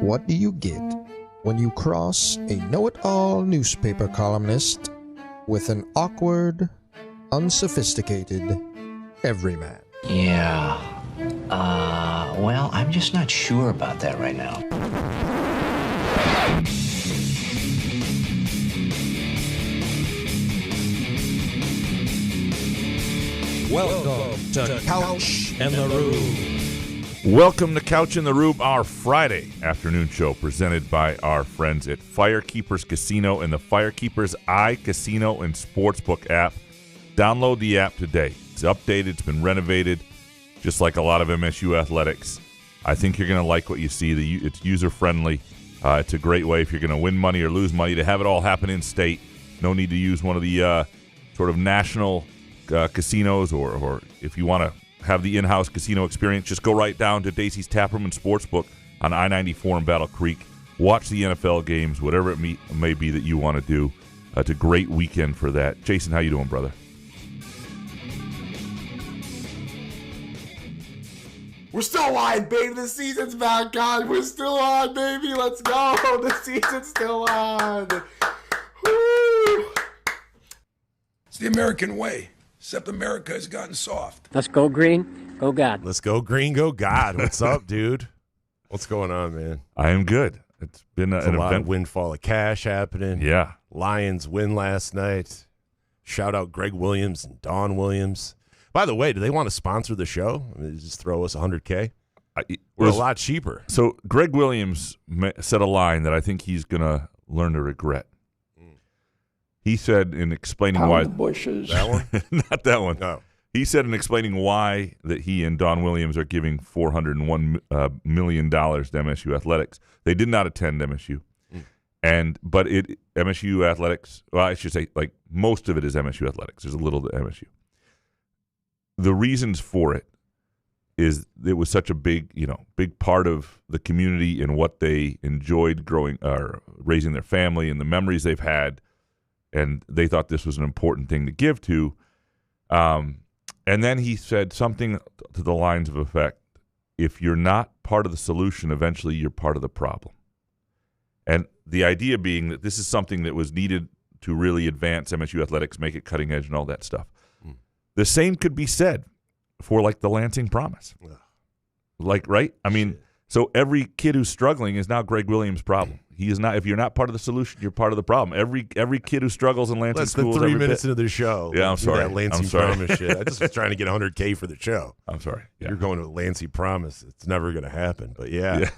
What do you get when you cross a know-it-all newspaper columnist with an awkward, unsophisticated everyman? Yeah. Well, I'm just not sure about that right now. Welcome to Couch and the Rube. Welcome to Couch in the Rube, our Friday afternoon show presented by our friends at Firekeepers Casino and the Firekeepers iCasino and Sportsbook app. Download the app today. It's updated. It's been renovated, just like a lot of MSU athletics. I think you're going to like what you see. It's user-friendly. It's a great way if you're going to win money or lose money to have it all happen in state. No need to use one of the sort of national casinos, or if you want to have the in-house casino experience, just go right down to Dacey's Taproom and Sportsbook on I-94 in Battle Creek. Watch the NFL games, whatever it may be that you want to do. It's a great weekend for that. Jason, how you doing, brother? We're still alive, baby. The season's back, God. We're still on, baby. Let's go. The season's still on. Woo. It's the American way, except America has gotten soft. Let's go green, go God. Let's go green, go God. What's up, dude? What's going on, man? I am good. It's been an lot event. of windfall of cash happening. Yeah. Lions win last night. Shout out Greg Williams and Don Williams. By the way, do they want to sponsor the show? I mean, just throw us $100K? We're a lot cheaper. So Greg Williams said a line that I think he's going to learn to regret. He said in explaining why. Bushes. That one? Not that one. No. He said in explaining why that he and Don Williams are giving $401 million to MSU athletics. They did not attend MSU. But MSU athletics, well, I should say, like, most of it is MSU athletics. There's a little to MSU. The reasons for it is it was such a big part of the community and what they enjoyed growing or raising their family and the memories they've had, and they thought this was an important thing to give to. And then he said something to the lines of effect, if you're not part of the solution, eventually you're part of the problem. And the idea being that this is something that was needed to really advance MSU athletics, make it cutting edge and all that stuff. The same could be said for, like, the Lansing Promise. Like, right? I mean, so every kid who's struggling is now Greg Williams' problem. He is not. If you're not part of the solution, you're part of the problem. Every kid who struggles in Lansing schools. Less than 3 minutes into the show. Yeah, I'm sorry. That Lansing I'm sorry. Promise shit. I just was trying to get $100K for the show. I'm sorry. Yeah. You're going to Lansing Promise. It's never going to happen. But yeah.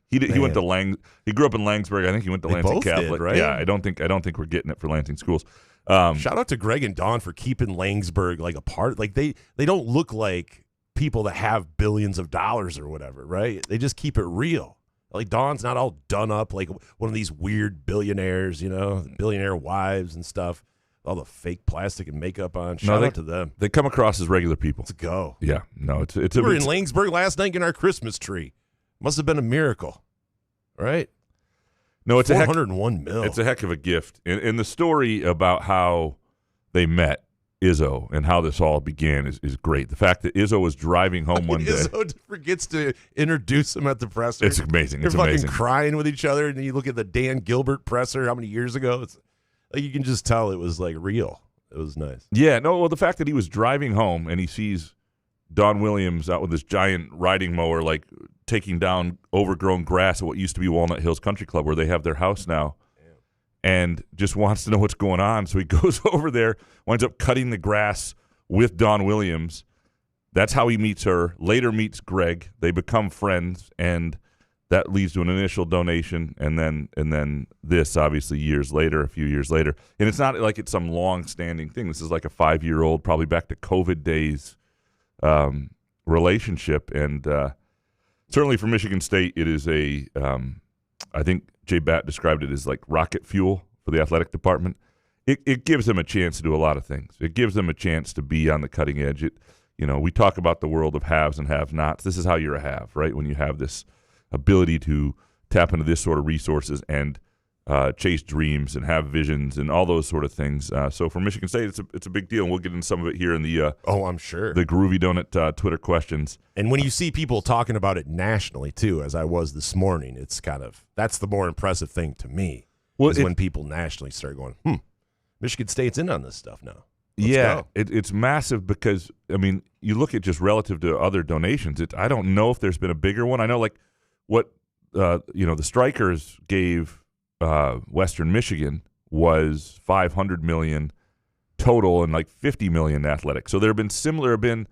He went to He grew up in Langsburg. I think he went to Lansing both Catholic. did, right? Yeah, I don't think we're getting it for Lansing schools. Shout out to Greg and Don for keeping Langsburg like apart. Like they don't look like people that have billions of dollars or whatever, right? They just keep it real. Like Don's not all done up like one of these weird billionaires, billionaire wives and stuff. All the fake plastic and makeup on. Shout out to them. They come across as regular people. Let's go. Yeah, no, it's. We were in Langsburg last night getting our Christmas tree. Must have been a miracle, right? No, it's $401 million. It's a heck of a gift. And the story about how they met Izzo and how this all began is great. The fact that Izzo was driving home one day. Izzo forgets to introduce him at the presser. It's amazing. They're It's fucking amazing. crying with each other, and then you look at the Dan Gilbert presser how many years ago. It's like you can just tell it was like real. It was nice. Yeah, no, well, the fact that he was driving home and he sees Don Williams out with this giant riding mower, like taking down overgrown grass at what used to be Walnut Hills Country Club, where they have their house now, and just wants to know what's going on. So he goes over there, winds up cutting the grass with Don Williams. That's how he meets her. Later meets Greg. They become friends, and that leads to an initial donation, and then this, obviously, a few years later. And it's not like it's some long-standing thing. This is like a 5-year-old, probably back to COVID days relationship, and certainly for Michigan State, it is I think Jay Batt described it as like rocket fuel for the athletic department, it gives them a chance to do a lot of things. It gives them a chance to be on the cutting edge. We talk about the world of haves and have-nots. This is how you're a have, right? When you have this ability to tap into this sort of resources and chase dreams and have visions and all those sort of things. So for Michigan State, it's a big deal, and we'll get into some of it here in the I'm sure, the Groovy Donut Twitter questions. And when you see people talking about it nationally too, as I was this morning, it's that's the more impressive thing to me. Is when people nationally start going, Michigan State's in on this stuff now. Let's go. It's massive because you look at just relative to other donations. I don't know if there's been a bigger one. I know like what the Strikers gave Western Michigan was $500 million total and like $50 million athletics. So there have been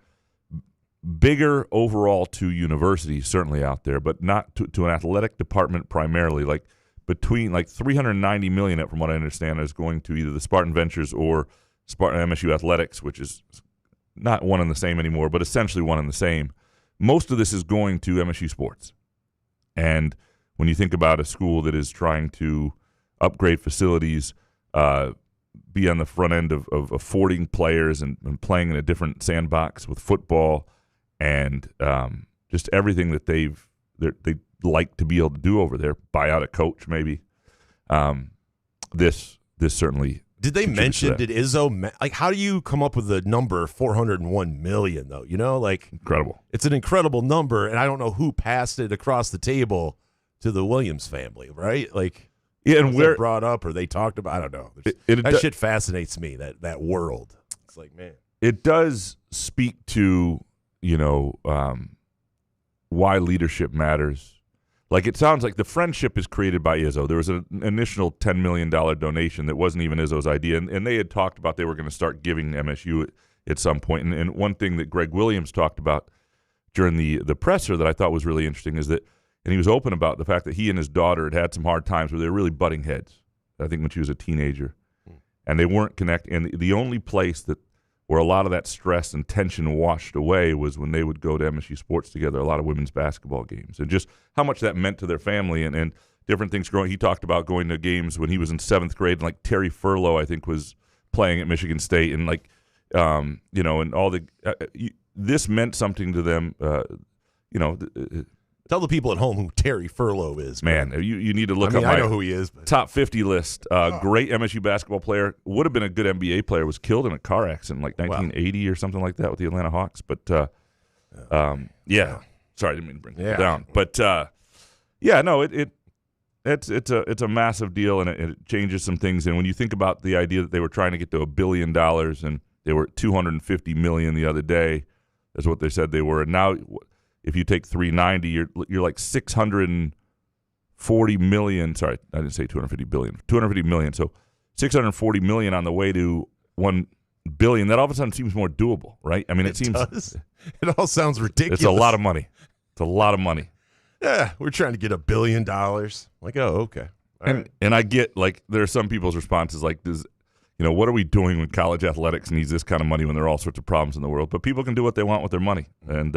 bigger overall to universities certainly out there, but not to an athletic department primarily. Like between like $390 million, from what I understand, is going to either the Spartan Ventures or Spartan MSU Athletics, which is not one and the same anymore, but essentially one and the same. Most of this is going to MSU sports. And when you think about a school that is trying to upgrade facilities, be on the front end of affording players and playing in a different sandbox with football and just everything that they like to be able to do over there, buy out a coach maybe. This certainly. Did they mention? Did Izzo how do you come up with the number 401 million though? Incredible. It's an incredible number, and I don't know who passed it across the table to the Williams family, right? And where brought up or they talked about. I don't know. That shit fascinates me. That world. It's like, man, it does speak to why leadership matters. Like, it sounds like the friendship is created by Izzo. There was an initial $10 million donation that wasn't even Izzo's idea, and they had talked about they were going to start giving MSU at some point. And one thing that Greg Williams talked about during the presser that I thought was really interesting is that, and he was open about the fact that he and his daughter had some hard times where they were really butting heads, I think when she was a teenager, and they weren't connecting. And the only place where a lot of that stress and tension washed away was when they would go to MSU sports together, a lot of women's basketball games, and just how much that meant to their family and different things growing. He talked about going to games when he was in 7th grade, and like Terry Furlow, I think, was playing at Michigan State, and and all this meant something to them. Tell the people at home who Terry Furlow is. Man, you need to look up my I know who he is. But. Top 50 list. Great MSU basketball player. Would have been a good NBA player. Was killed in a car accident in like 1980 or something like that with the Atlanta Hawks. But, yeah. Sorry, I didn't mean to bring it down. But, it's a massive deal, and it changes some things. And when you think about the idea that they were trying to get to $1 billion and they were at $250 million the other day, that's what they said they were. And now – if you take 390, you're like 640 million. Sorry, I didn't say 250 billion. 250 million. So 640 million on the way to 1 billion. That all of a sudden seems more doable, right? I mean, it seems. It all sounds ridiculous. It's a lot of money. It's a lot of money. Yeah, we're trying to get $1 billion. Like, oh, okay. And I get, like, there are some people's responses like, what are we doing when college athletics needs this kind of money when there are all sorts of problems in the world? But people can do what they want with their money, and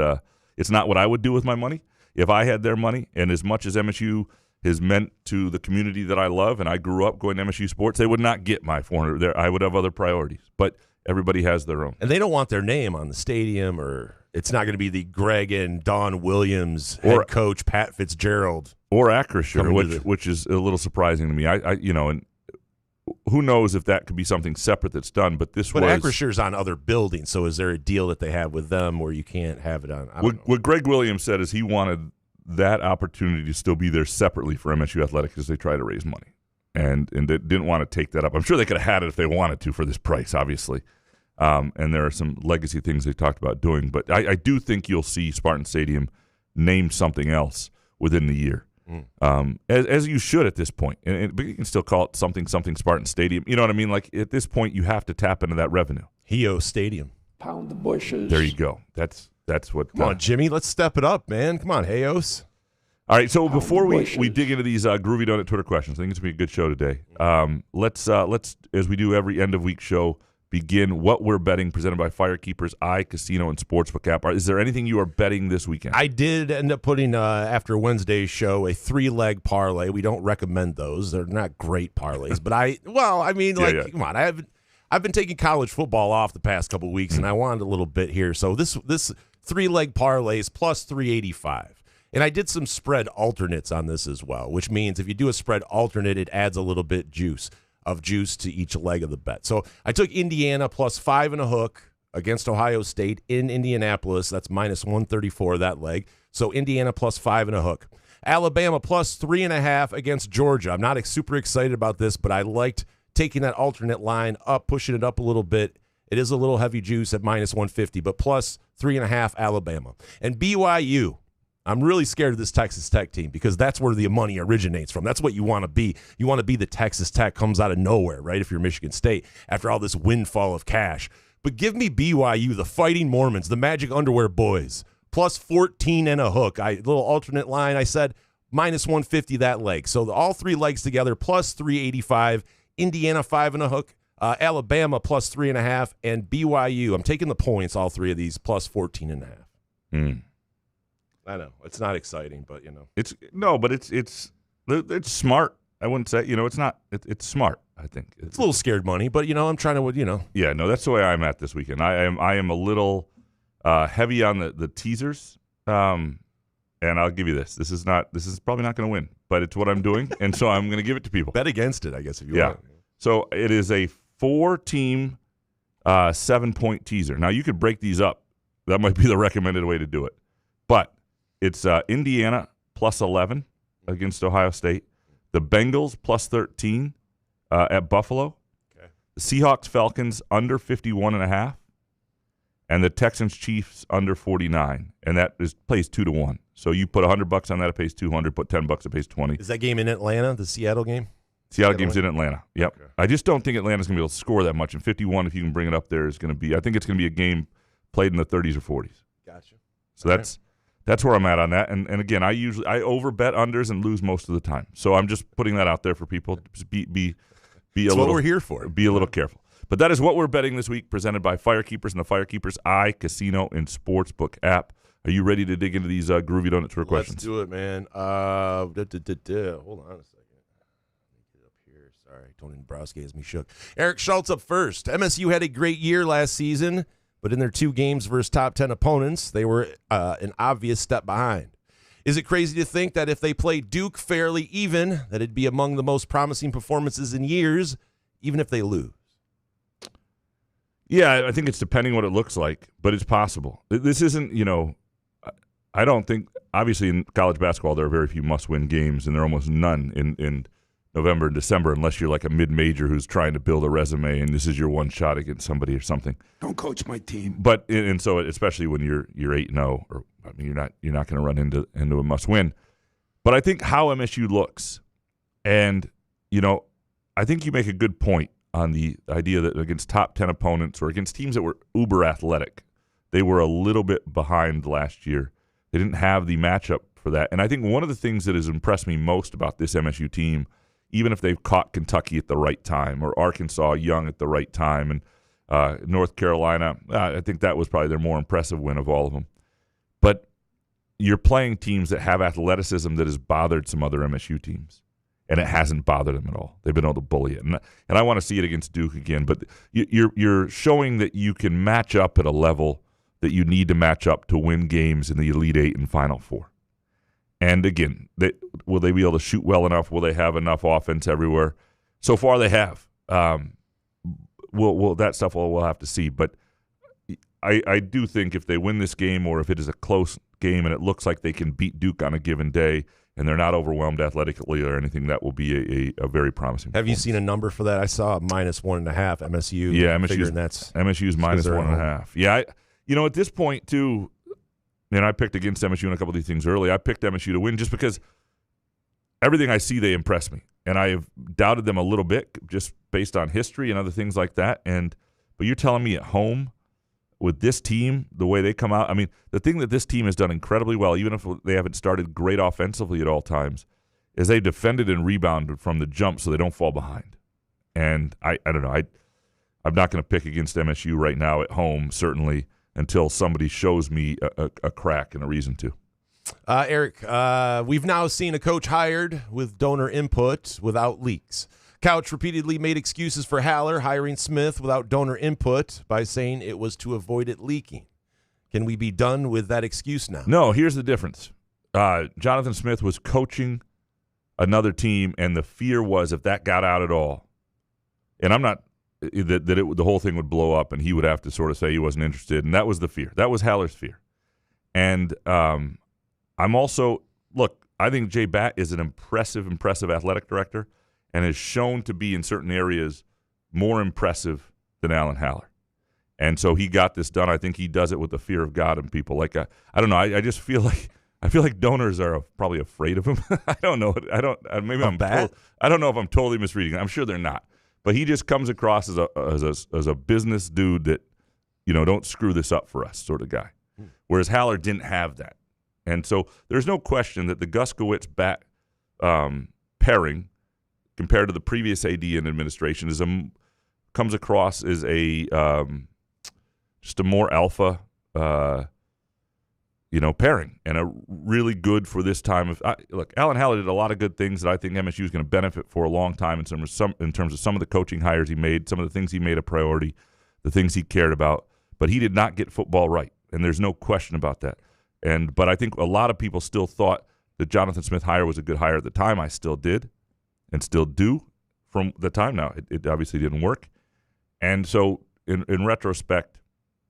it's not what I would do with my money. If I had their money, and as much as MSU has meant to the community that I love, and I grew up going to MSU sports, they would not get my 400. I would have other priorities. But everybody has their own. And they don't want their name on the stadium, or it's not going to be the Greg and Don Williams head coach Pat Fitzgerald. Or Acrisure, which is a little surprising to me. And who knows if that could be something separate that's done, but Acrissure's on other buildings, so is there a deal that they have with them where you can't have it on? What Greg Williams said is he wanted that opportunity to still be there separately for MSU Athletics as they try to raise money, and they didn't want to take that up. I'm sure they could have had it if they wanted to for this price, obviously, and there are some legacy things they talked about doing, but I do think you'll see Spartan Stadium named something else within the year. As you should at this point, but you can still call it something Spartan Stadium. You know what I mean? Like, at this point, you have to tap into that revenue. Heo Stadium. Pound the bushes. There you go. That's what. Come on, Jimmy. Let's step it up, man. Come on, Heos. All right. So before we dig into these Groovy Donut Twitter questions, I think it's gonna be a good show today. Let's as we do every end of week show, begin what we're betting, presented by Firekeepers iCasino and Sportsbook app. Is there anything you are betting this weekend? I did end up putting, after Wednesday's show, a 3-leg parlay. We don't recommend those. They're not great parlays. But come on. I've been taking college football off the past couple of weeks, and I wanted a little bit here. So this 3-leg parlay is plus 385. And I did some spread alternates on this as well, which means if you do a spread alternate, it adds a little bit of juice to each leg of the bet. So I took Indiana plus 5 and a hook against Ohio State in Indianapolis. That's minus 134, that leg. So Indiana plus 5 and a hook. Alabama plus 3.5 against Georgia. I'm not super excited about this, but I liked taking that alternate line up, pushing it up a little bit. It is a little heavy juice at minus 150, but plus 3.5 Alabama. And BYU, I'm really scared of this Texas Tech team because that's where the money originates from. That's what you want to be. You want to be the Texas Tech comes out of nowhere, right, if you're Michigan State, after all this windfall of cash. But give me BYU, the Fighting Mormons, the Magic Underwear Boys, plus 14 and a hook. Little alternate line, I said minus 150 that leg. So all 3 legs together, plus 385. Indiana 5 and a hook. Alabama plus 3.5. And BYU, I'm taking the points, all 3 of these, plus 14.5. I know it's not exciting, but it's smart. I wouldn't say it's not. It's smart. I think it's a little scared money, but I'm trying to Yeah, no, that's the way I'm at this weekend. I am a little heavy on the teasers, and I'll give you this. This is probably not going to win, but it's what I'm doing, and so I'm going to give it to people. Bet against it, I guess, if you want. So it is a 4-team, 7-point teaser. Now you could break these up. That might be the recommended way to do it, but. It's Indiana plus 11 against Ohio State. The Bengals plus 13 at Buffalo. Okay. The Seahawks Falcons under 51.5. And the Texans Chiefs under 49. And that plays 2-1. So you put $100 on that, it pays $200. Put $10, it pays $20. Is that game in Atlanta, the Seattle game? Seattle game's in Atlanta. Yep. Okay. I just don't think Atlanta's going to be able to score that much. And 51, if you can bring it up there, is going to be. I think it's going to be a game played in the 30s or 40s. Gotcha. So that's where I'm at on that. And again, I overbet unders and lose most of the time. So I'm just putting that out there for people. Just be a little. What we're here for. Be a little careful. But that is what we're betting this week, presented by Firekeepers and the Firekeepers iCasino and Sportsbook app. Are you ready to dig into these groovy donut tour questions? Let's do it, man. Hold on a second. Let me get up here. Sorry, Tony Dombrowski has me shook. Eric Schultz up first. MSU had a great year last season. But in their 2 games versus top 10 opponents, they were an obvious step behind. Is it crazy to think that if they played Duke fairly even, that it'd be among the most promising performances in years, even if they lose? Yeah, I think it's depending what it looks like, but it's possible. This isn't, I don't think, obviously in college basketball, there are very few must-win games, and there are almost none in November and December, unless you're like a mid-major who's trying to build a resume and this is your one shot against somebody or something. Don't coach my team. But and so especially when you're 8-0, or I mean you're not going to run into a must-win. But I think how MSU looks, and I think you make a good point on the idea that against top 10 opponents or against teams that were uber athletic, they were a little bit behind last year. They didn't have the matchup for that. And I think one of the things that has impressed me most about this MSU team, even if they've caught Kentucky at the right time or Arkansas young at the right time and North Carolina, I think that was probably their more impressive win of all of them. But you're playing teams that have athleticism that has bothered some other MSU teams, and it hasn't bothered them at all. They've been able to bully it. And I want to see it against Duke again, but you're showing that you can match up at a level that you need to match up to win games in the Elite Eight and Final Four. And again, will they be able to shoot well enough? Will they have enough offense everywhere? So far, they have. That stuff we'll have to see. But I do think if they win this game, or if it is a close game and it looks like they can beat Duke on a given day, and they're not overwhelmed athletically or anything, that will be a very promising. Have you seen a number for that? I saw minus 1.5 MSU. Yeah, MSU's minus 1.5. Yeah, at this point too. And I picked against MSU in a couple of these things early. I picked MSU to win just because everything I see, they impress me. And I have doubted them a little bit just based on history and other things like that. But you're telling me at home with this team, the way they come out, I mean, the thing that this team has done incredibly well, even if they haven't started great offensively at all times, is they defended and rebounded from the jump so they don't fall behind. And I don't know. I'm not going to pick against MSU right now at home, certainly, until somebody shows me a crack and a reason to. Eric, we've now seen a coach hired with donor input without leaks. Couch repeatedly made excuses for Haller hiring Smith without donor input by saying it was to avoid it leaking. Can we be done with that excuse now? No, here's the difference. Jonathan Smith was coaching another team, and the fear was if that got out at all, and I'm not the whole thing would blow up and he would have to sort of say he wasn't interested, and that was the fear. That was Haller's fear. And I'm also, look, I think Jay Batt is an impressive athletic director and has shown to be in certain areas more impressive than Alan Haller. And so he got this done. I think he does it with the fear of God in people. Like, I don't know. I just feel like donors are probably afraid of him. I don't know. I don't know if I'm totally misreading it. I'm sure they're not. But he just comes across as a business dude that, don't screw this up for us sort of guy. Whereas Haller didn't have that. And so there's no question that the Guskowitz-Batt pairing compared to the previous AD and administration comes across as just a more alpha pairing, and a really good for this time of look. Alan Haller did a lot of good things that I think MSU is going to benefit for a long time in terms of some of the coaching hires he made, some of the things he made a priority, the things he cared about. But he did not get football right, and there's no question about that. But I think a lot of people still thought that Jonathan Smith hire was a good hire at the time. I still did, and still do from the time. Now it obviously didn't work, and so in retrospect,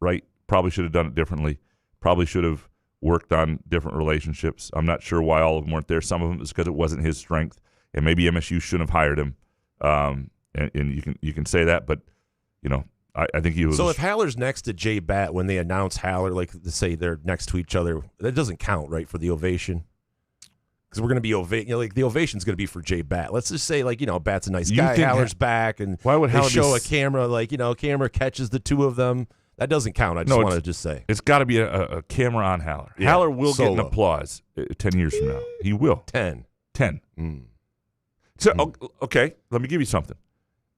right, probably should have done it differently. Probably should have worked on different relationships. I'm not sure why all of them weren't there. Some of them is because it wasn't his strength, and maybe MSU shouldn't have hired him. And you can say that, but I think he was. So if Haller's next to Jay Batt when they announce Haller, like to say they're next to each other, that doesn't count, right, for the ovation? Because we're going to be the ovation's going to be for Jay Batt. Let's just say, Batt's a nice guy. Haller's back, and why would Haller show a camera, camera catches the two of them? That doesn't count. I just want to just say. It's got to be a camera on Haller. Yeah, Haller will get an applause 10 years from now. He will. 10. So, okay, let me give you something.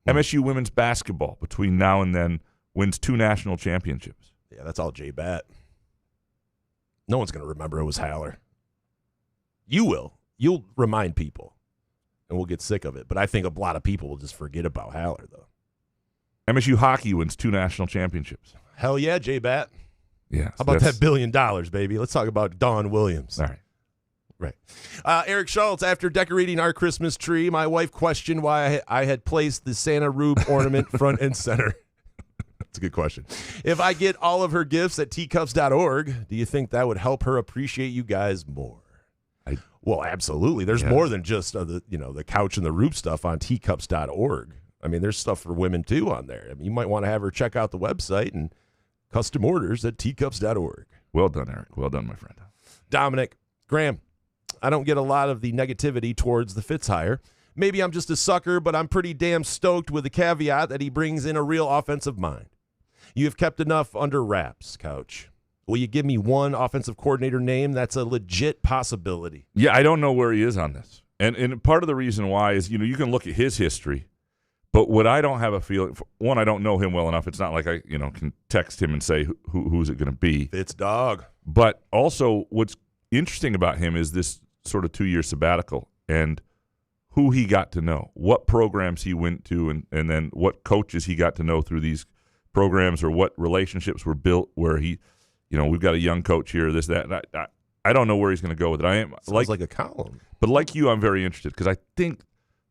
MSU women's basketball between now and then wins 2 national championships. Yeah, that's all Jay Batt. No one's going to remember it was Haller. You will. You'll remind people, and we'll get sick of it. But I think a lot of people will just forget about Haller, though. MSU hockey wins 2 national championships. Hell yeah, Jay Batt. Yeah. How about that $1 billion, baby? Let's talk about Dawn Williams. All right. Right. Eric Schultz, after decorating our Christmas tree, my wife questioned why I had placed the Santa Rube ornament front and center. That's a good question. If I get all of her gifts at teacups.org, do you think that would help her appreciate you guys more? Well, absolutely. There's more than just the couch and the Rube stuff on teacups.org. I mean, there's stuff for women, too, on there. I mean, you might want to have her check out the website and custom orders at teacups.org. Well done, Eric. Well done, my friend. Dominic, Graham, I don't get a lot of the negativity towards the Fitz hire. Maybe I'm just a sucker, but I'm pretty damn stoked with the caveat that he brings in a real offensive mind. You have kept enough under wraps, Couch. Will you give me one offensive coordinator name that's a legit possibility? Yeah, I don't know where he is on this. And part of the reason why is, you can look at his history. But what I don't have a feeling, one, I don't know him well enough. It's not like I, can text him and say who's it going to be. It's dog. But also, what's interesting about him is this sort of 2-year sabbatical and who he got to know, what programs he went to, and then what coaches he got to know through these programs, or what relationships were built where he, we've got a young coach here, this, that. And I don't know where he's going to go with it. Sounds like a column. But like you, I'm very interested because I think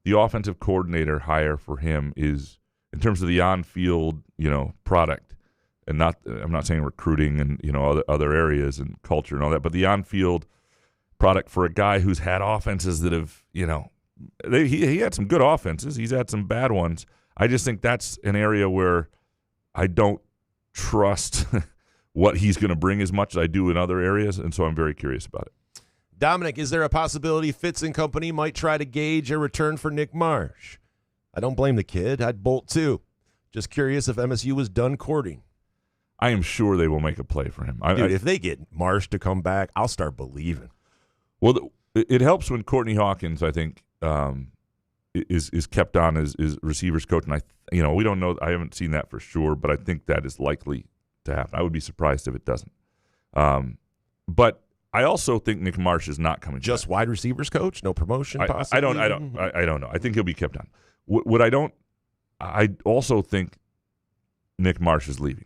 the offensive coordinator hire for him is, in terms of the on-field, product, and I'm not saying recruiting and other areas and culture and all that, but the on-field product for a guy who's had offenses that have, he had some good offenses, he's had some bad ones. I just think that's an area where I don't trust what he's going to bring as much as I do in other areas, and so I'm very curious about it. Dominic, is there a possibility Fitz and company might try to gauge a return for Nick Marsh? I don't blame the kid. I'd bolt too. Just curious if MSU was done courting. I am sure they will make a play for him. Dude, if they get Marsh to come back, I'll start believing. Well, it helps when Courtney Hawkins, I think, is kept on as receivers coach, and we don't know. I haven't seen that for sure, but I think that is likely to happen. I would be surprised if it doesn't. But I also think Nick Marsh is not coming. Just back. wide receivers coach, no promotion. Possibly? I don't know. I think he'll be kept on. I also think Nick Marsh is leaving,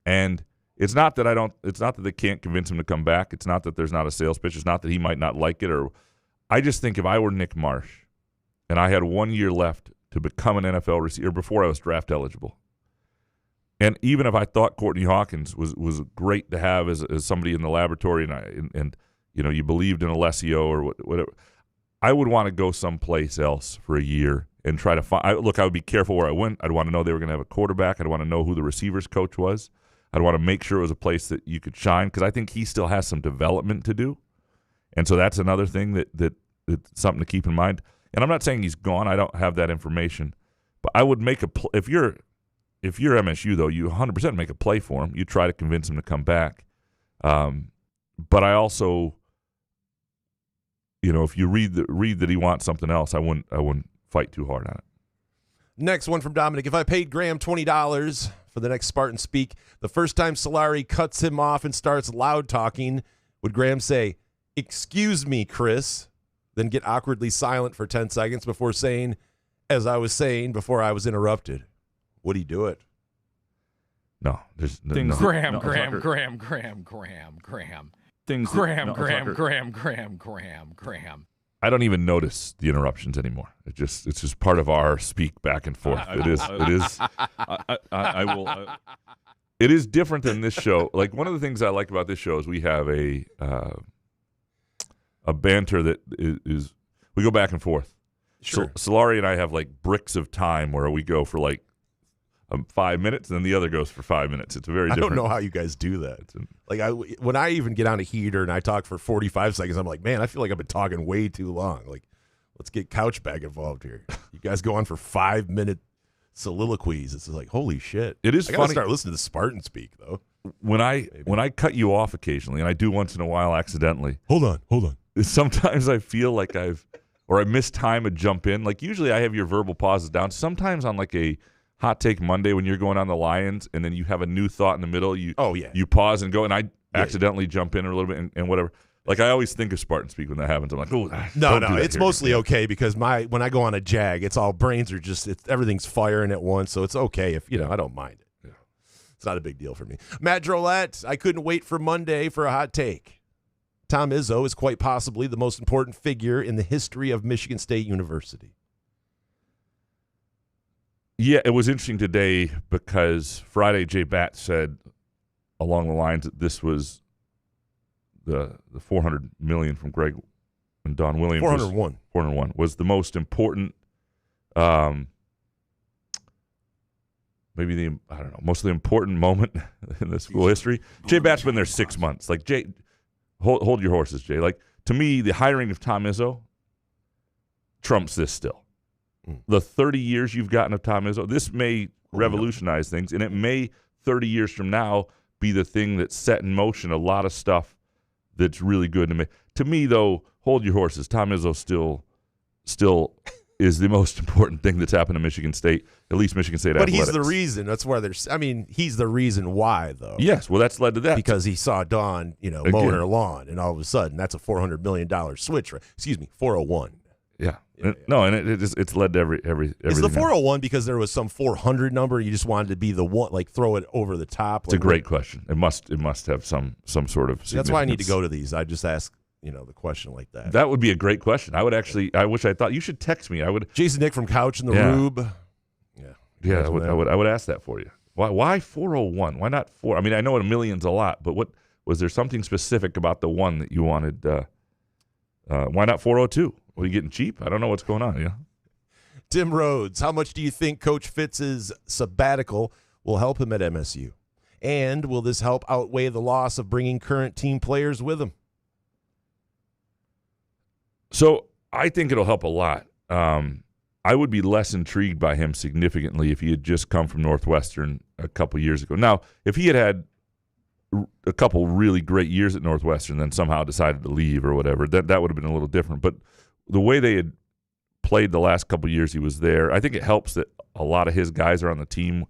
and it's not that It's not that they can't convince him to come back. It's not that there's not a sales pitch. It's not that he might not like it. I just think if I were Nick Marsh, and I had 1 year left to become an NFL receiver before I was draft eligible, and even if I thought Courtney Hawkins was great to have as somebody in the laboratory, and you believed in Alessio or whatever, I would want to go someplace else for a year and try to find. I would be careful where I went. I'd want to know they were going to have a quarterback. I'd want to know who the receivers coach was. I'd want to make sure it was a place that you could shine, because I think he still has some development to do, and so that's another thing that's something to keep in mind. And I'm not saying he's gone. I don't have that information, but I would make if you're MSU though, you 100% make a play for him. You try to convince him to come back. But I also, if you read that he wants something else, I wouldn't fight too hard on it. Next one from Dominic. If I paid Graham $20 for the next Spartan Speak, the first time Solari cuts him off and starts loud talking, would Graham say, "Excuse me, Chris," then get awkwardly silent for 10 seconds before saying, "As I was saying before I was interrupted"? Would he do it? No. There's Graham. I don't even notice the interruptions anymore. It's just part of our speak back and forth. It is. I will. It is different than this show. Like, one of the things I like about this show is we have a banter that is we go back and forth. Sure. Solari and I have like bricks of time where we go for like 5 minutes, and then the other goes for 5 minutes. It's a very different. I don't know how you guys do that. When I even get on a heater and I talk for 45 seconds, I'm like, man, I feel like I've been talking way too long. Like, let's get Couch back involved here. You guys go on for 5-minute soliloquies. It's like, holy shit. It is I funny. gotta start listening to Spartan Speak though. When I cut you off occasionally, and I do once in a while accidentally. Hold on. Sometimes I feel like I miss time to jump in. Like, usually I have your verbal pauses down. Sometimes on like a Hot Take Monday when you're going on the Lions and then you have a new thought in the middle, you pause and go, and I accidentally jump in a little bit and whatever. Like, I always think of Spartan Speak when that happens. I'm like, oh, no, it's mostly okay because when I go on a jag, it's all brains are just everything's firing at once, so it's okay if I don't mind it. Yeah. It's not a big deal for me. Matt Drolette, I couldn't wait for Monday for a hot take. Tom Izzo is quite possibly the most important figure in the history of Michigan State University. Yeah, it was interesting today because Friday Jay Batt said along the lines that this was the $400 million from Greg and Don Williams. 401 was the most important, most important moment in the school history. Jay Batt's been there 6 months. Like, Jay, hold your horses, Jay. Like, to me, the hiring of Tom Izzo trumps this still. The 30 years you've gotten of Tom Izzo, this may revolutionize things, and it may 30 years from now be the thing that set in motion a lot of stuff that's really good to me. To me, though, hold your horses. Tom Izzo still is the most important thing that's happened to Michigan State, at least Michigan State athletics. But he's the reason. That's why he's the reason why, though. Yes, well, that's led to that. Because he saw Dawn, mowing her lawn, and all of a sudden, that's a $400 million switch. Right? Excuse me, 401. Yeah. No, and it's led to everything. Is the 401 because there was some 400 number? You just wanted to be the one, like throw it over the top. It's a great question. It must have some sort of. That's why I need to go to these. I just ask the question like that. That would be a great question. I would actually. I wish I thought you should text me. I would. Jason Nick from Couch in the Rube. Yeah. I would ask that for you. Why 401? Why not 4? I mean, I know a million's a lot, but what was there something specific about the one that you wanted? Why not 402? Are you getting cheap? I don't know what's going on. Yeah. Tim Rhodes, how much do you think Coach Fitz's sabbatical will help him at MSU? And will this help outweigh the loss of bringing current team players with him? So I think it'll help a lot. I would be less intrigued by him significantly if he had just come from Northwestern a couple years ago. Now, if he had a couple really great years at Northwestern, then somehow decided to leave or whatever, that would have been a little different. But the way they had played the last couple of years he was there. I think it helps that a lot of his guys are on the team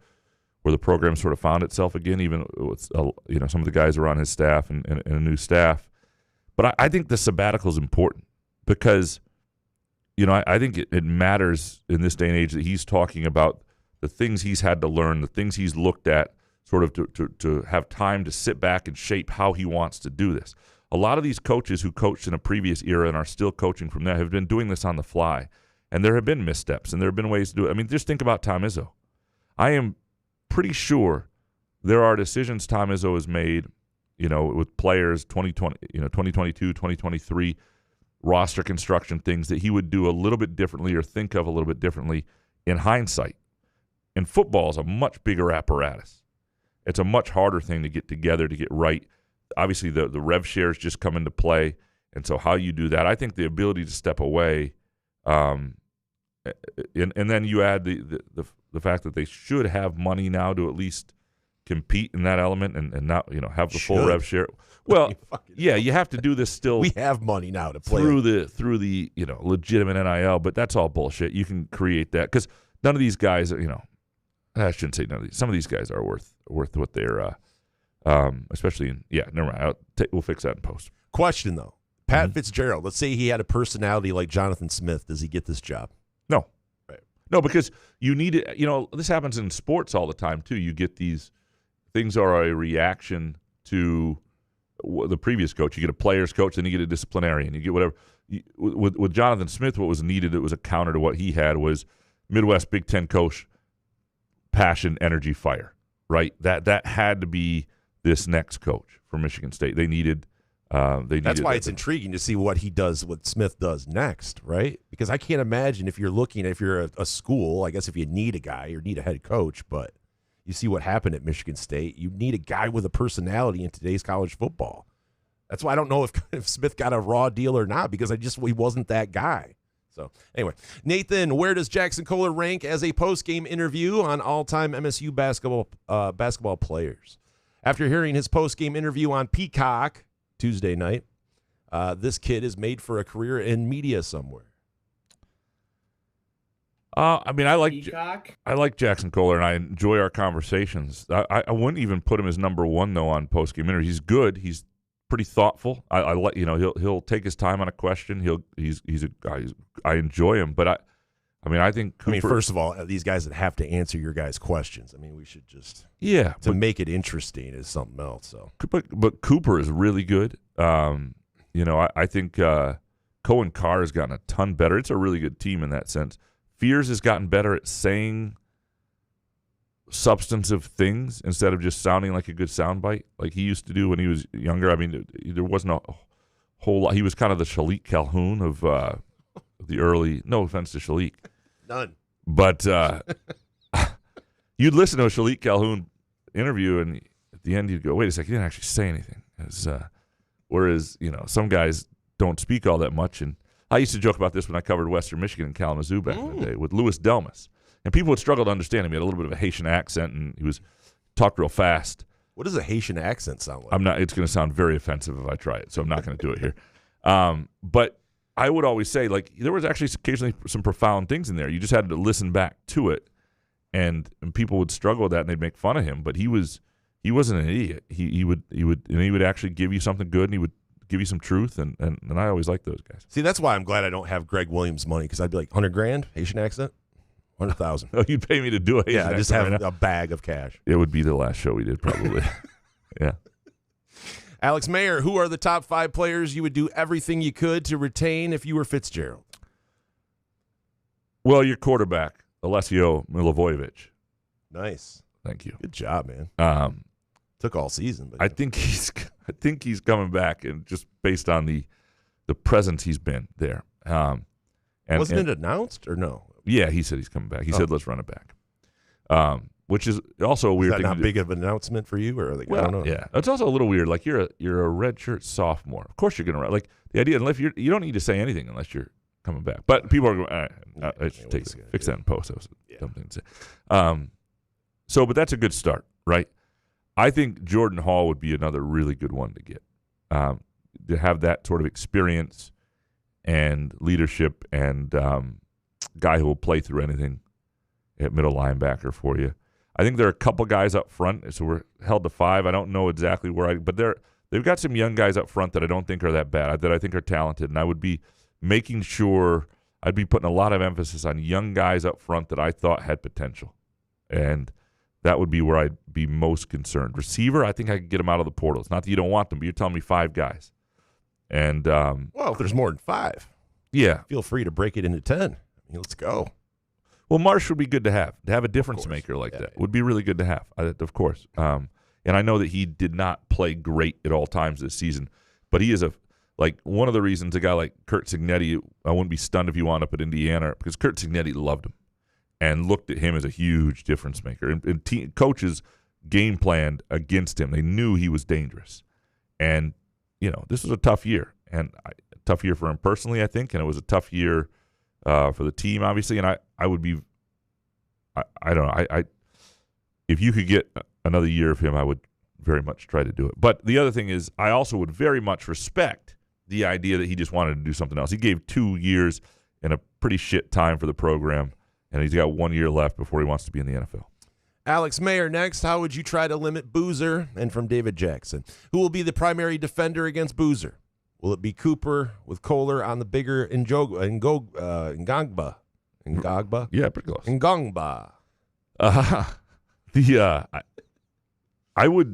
where the program sort of found itself again, even with some of the guys are on his staff and a new staff. But I think the sabbatical is important because, I think it matters in this day and age that he's talking about the things he's had to learn, the things he's looked at, sort of to have time to sit back and shape how he wants to do this. A lot of these coaches who coached in a previous era and are still coaching from there have been doing this on the fly, and there have been missteps, and there have been ways to do it. I mean, just think about Tom Izzo. I am pretty sure there are decisions Tom Izzo has made, with players 2022, 2023, roster construction things that he would do a little bit differently or think of a little bit differently in hindsight. And football is a much bigger apparatus. It's a much harder thing to get together, to get right. Obviously, the rev shares just come into play, and so how you do that, I think the ability to step away, and then you add the fact that they should have money now to at least compete in that element and not have the full rev share. Well, yeah, you have to do this still. We have money now to play through the legitimate NIL, but that's all bullshit. You can create that because none of these guys, I shouldn't say none of these. Some of these guys are worth what they're, especially in. Yeah, never mind. We'll fix that in post. Question though, Pat Fitzgerald. Let's say he had a personality like Jonathan Smith. Does he get this job? No. Right. No, because you need it. This happens in sports all the time too. You get these things are a reaction to the previous coach. You get a player's coach, then you get a disciplinarian. You get whatever. With Jonathan Smith, what was needed, it was a counter to what he had, was Midwest Big Ten coach, passion, energy, fire. Right. That had to be this next coach for Michigan State. They needed. That's why it's intriguing to see what Smith does next, right? Because I can't imagine if you're a school, I guess if you need a guy or need a head coach, but you see what happened at Michigan State. You need a guy with a personality in today's college football. That's why I don't know if Smith got a raw deal or not, because he wasn't that guy. So anyway, Nathan, where does Jackson Kohler rank as a post-game interview on all-time MSU basketball players? After hearing his post-game interview on Peacock Tuesday night, this kid is made for a career in media somewhere. I like Jackson Kohler, and I enjoy our conversations. I wouldn't even put him as number one though on post game interview. He's good. He's pretty thoughtful. I like he'll take his time on a question. He's a guy. I enjoy him, but I think Cooper, first of all, these guys that have to answer your guys' questions. We should just make it interesting is something else. So, but Cooper is really good. I think Cohen Carr has gotten a ton better. It's a really good team in that sense. Fears has gotten better at saying substantive things instead of just sounding like a good soundbite like he used to do when he was younger. There wasn't a whole lot. He was kind of the Shalik Calhoun of the early. No offense to Shalik. None. But you'd listen to a Shalik Calhoun interview, and at the end you'd go, wait a second, he didn't actually say anything. Whereas, some guys don't speak all that much. And I used to joke about this when I covered Western Michigan and Kalamazoo back in the day with Louis Delmas. And people would struggle to understand him. He had a little bit of a Haitian accent, and he talked real fast. What does a Haitian accent sound like? It's going to sound very offensive if I try it, so I'm not going to do it here. But I would always say, there was actually occasionally some profound things in there. You just had to listen back to it, and people would struggle with that, and they'd make fun of him. But he wasn't an idiot. He would actually give you something good, and he would give you some truth, and I always like those guys. See, that's why I'm glad I don't have Greg Williams' money, because I'd be like, $100,000 Haitian accent, 100,000. Oh, you'd pay me to do it? Yeah, I just have a bag of cash. It would be the last show we did, probably. Yeah. Alex Mayer, who are the top 5 players you would do everything you could to retain if you were Fitzgerald? Well, your quarterback, Alessio Milivojevic. Nice. Thank you. Good job, man. Took all season, but I think he's coming back, and just based on the presence he's been there. Wasn't it announced or no? Yeah, he said he's coming back. He said let's run it back. Which is also a weird thing. Is that not big of an announcement for you, or I don't know. Yeah, it's also a little weird. Like you're a redshirt sophomore. Of course you're gonna run. Like the idea, unless you don't need to say anything unless you're coming back. But people are going. All right, I should fix that in post. That was something to say. But that's a good start, right? I think Jordan Hall would be another really good one to get, to have that sort of experience and leadership and guy who will play through anything at middle linebacker for you. I think there are a couple guys up front, so we're held to 5. I don't know exactly but they've got some young guys up front that I don't think are that bad, that I think are talented, and I would be making sure I'd be putting a lot of emphasis on young guys up front that I thought had potential, and that would be where I'd be most concerned. Receiver, I think I could get them out of the portal. It's not that you don't want them, but you're telling me 5 guys. And well, if there's more than 5, yeah, feel free to break it into 10. I mean, let's go. Well, Marsh would be good to have a difference maker like that. Would be really good to have, of course. And I know that he did not play great at all times this season, but he is one of the reasons a guy like Curt Cignetti, I wouldn't be stunned if he wound up at Indiana, because Curt Cignetti loved him and looked at him as a huge difference maker. And coaches game planned against him. They knew he was dangerous. And, this was a tough year. And a tough year for him personally, I think, and it was a tough year for the team, obviously. And I would be – I don't know. If you could get another year of him, I would very much try to do it. But the other thing is I also would very much respect the idea that he just wanted to do something else. He gave 2 years in a pretty shit time for the program, and he's got 1 year left before he wants to be in the NFL. Alex Mayer next. How would you try to limit Boozer? And from David Jackson, who will be the primary defender against Boozer? Will it be Cooper with Kohler on the bigger Ngongba? Ngogba? Yeah, pretty close. Ngongba. I would.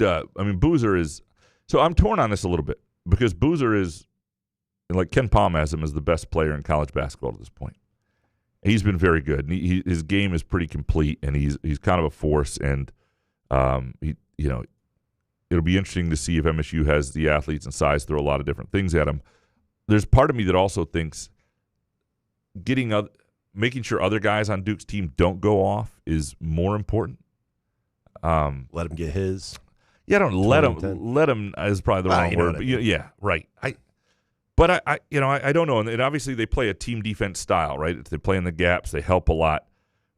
Boozer is. So I'm torn on this a little bit because Boozer is, like Ken Palm has him as the best player in college basketball at this point. He's been very good. And his game is pretty complete, and he's kind of a force. And it'll be interesting to see if MSU has the athletes and size throw a lot of different things at him. There's part of me that also thinks making sure other guys on Duke's team don't go off is more important. Let him get his. Yeah, don't let him. Let him is probably the wrong word. But yeah, right. I don't know. And obviously they play a team defense style, right? They play in the gaps. They help a lot.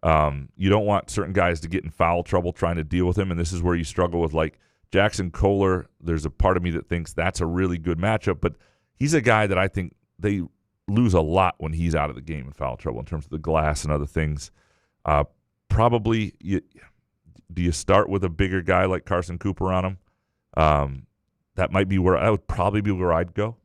You don't want certain guys to get in foul trouble trying to deal with him, and this is where you struggle with like Jackson Kohler. There's a part of me that thinks that's a really good matchup, but he's a guy that I think they lose a lot when he's out of the game in foul trouble in terms of the glass and other things. Probably, do you start with a bigger guy like Carson Cooper on him? That might be where I'd go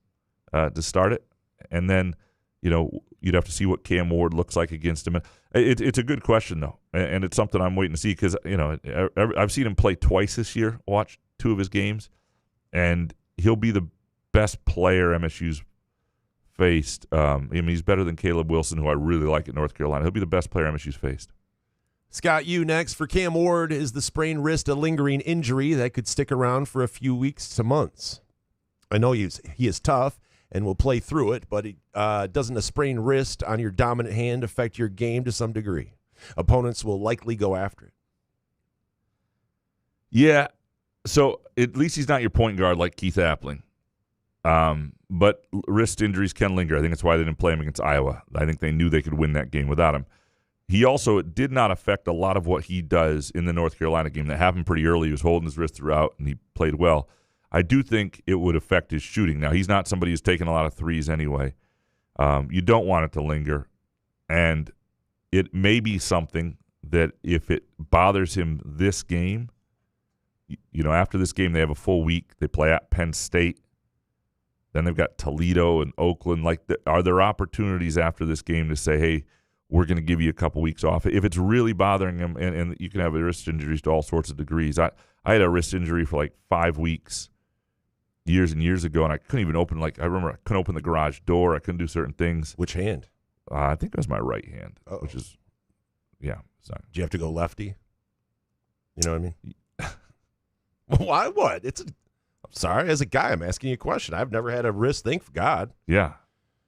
to start it, and then you'd have to see what Cam Ward looks like against him. It's a good question though, and it's something I'm waiting to see because I've seen him play twice this year. Watch 2 of his games, and he'll be the best player MSU's faced. He's better than Caleb Wilson, who I really like at North Carolina. He'll be the best player MSU's faced. Scott, you next. For Cam Ward, is the sprained wrist a lingering injury that could stick around for a few weeks to months? I know he is tough and will play through it, but doesn't a sprained wrist on your dominant hand affect your game to some degree? Opponents will likely go after it. Yeah, so at least he's not your point guard like Keith Appling. But wrist injuries can linger. I think that's why they didn't play him against Iowa. I think they knew they could win that game without him. It did not affect a lot of what he does in the North Carolina game. That happened pretty early. He was holding his wrist throughout, and he played well. I do think it would affect his shooting. Now, he's not somebody who's taking a lot of threes anyway. You don't want it to linger, and it may be something that if it bothers him this game, after this game they have a full week. They play at Penn State. Then they've got Toledo and Oakland. Are there opportunities after this game to say, hey, we're going to give you a couple weeks off? If it's really bothering him, and you can have wrist injuries to all sorts of degrees. I had a wrist injury for like 5 weeks years and years ago, and I couldn't even open, I remember I couldn't open the garage door. I couldn't do certain things. Which hand? I think it was my right hand, which is, yeah. Sorry. Do you have to go lefty? You know what I mean? Why? What? I'm sorry. As a guy, I'm asking you a question. I've never had a wrist, thank God. Yeah.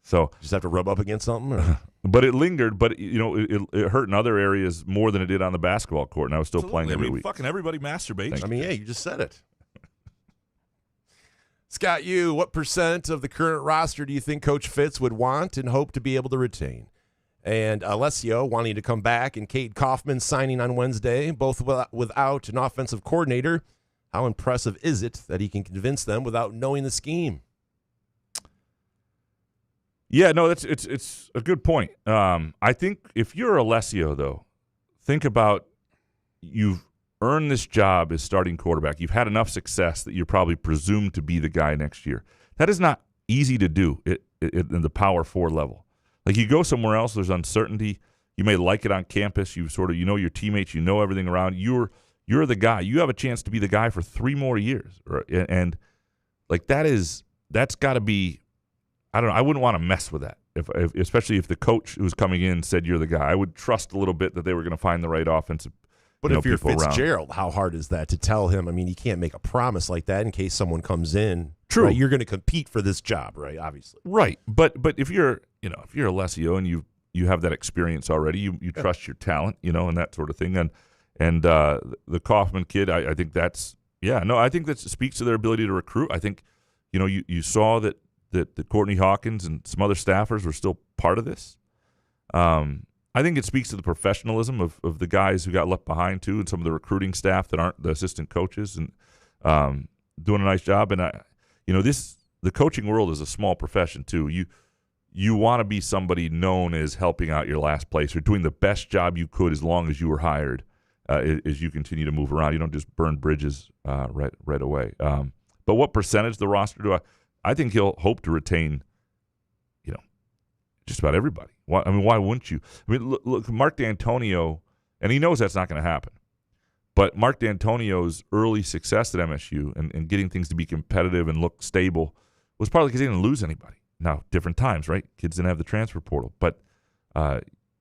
So just have to rub up against something? Or? But it lingered, but it hurt in other areas more than it did on the basketball court, and I was still playing every week. Fucking everybody masturbates. Yeah, you just said it. Scott, what % of the current roster do you think Coach Fitz would want and hope to be able to retain? And Alessio wanting to come back, and Cade Kaufman signing on Wednesday, both without an offensive coordinator. How impressive is it that he can convince them without knowing the scheme? Yeah, no, it's a good point. I think if you're Alessio, though, think about you've earned this job as starting quarterback. You've had enough success that you're probably presumed to be the guy next year. That is not easy to do in the Power 4 level. Like you go somewhere else, there's uncertainty. You may like it on campus. You sort of you know your teammates. You know everything around. You're the guy. You have a chance to be the guy for 3 more years, and like that's got to be. I don't know. I wouldn't want to mess with that, if especially if the coach who's coming in said you're the guy. I would trust a little bit that they were going to find the right offensive. But if you're Fitzgerald, around. how hard is that to tell him? I mean, you can't make a promise like that in case someone comes in. True, right? You're going to compete for this job, right? Obviously, right. But if you're Alessio and you have that experience already, you trust your talent, and that sort of thing. And the Kaufman kid, I think that's I think that speaks to their ability to recruit. I think you saw that Courtney Hawkins and some other staffers were still part of this. I think it speaks to the professionalism of the guys who got left behind too, and some of the recruiting staff that aren't the assistant coaches and doing a nice job. And the coaching world is a small profession too. You want to be somebody known as helping out your last place or doing the best job you could as long as you were hired. As you continue to move around, you don't just burn bridges right away. But what percentage of the roster do I think he'll hope to retain? Just about everybody. Why wouldn't you? I mean, look, Mark D'Antonio, and he knows that's not going to happen. But Mark D'Antonio's early success at MSU and getting things to be competitive and look stable was partly because he didn't lose anybody. Now, different times, right? Kids didn't have the transfer portal. But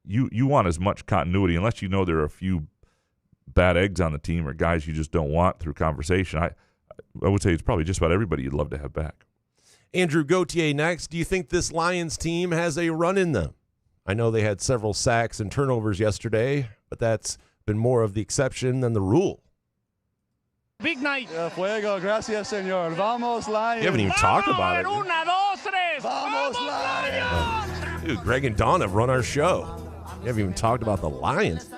you want as much continuity, unless you know there are a few bad eggs on the team or guys you just don't want through conversation. I would say it's probably just about everybody you'd love to have back. Andrew Gauthier next. Do you think this Lions team has a run in them? I know they had several sacks and turnovers yesterday, but that's been more of the exception than the rule. Big night. Fuego, gracias, señor. Vamos, Lions. You haven't even talked about it. Una, dos, tres. Vamos, Lions. Dude, Greg and Dawn have run our show. You haven't even talked about the Lions.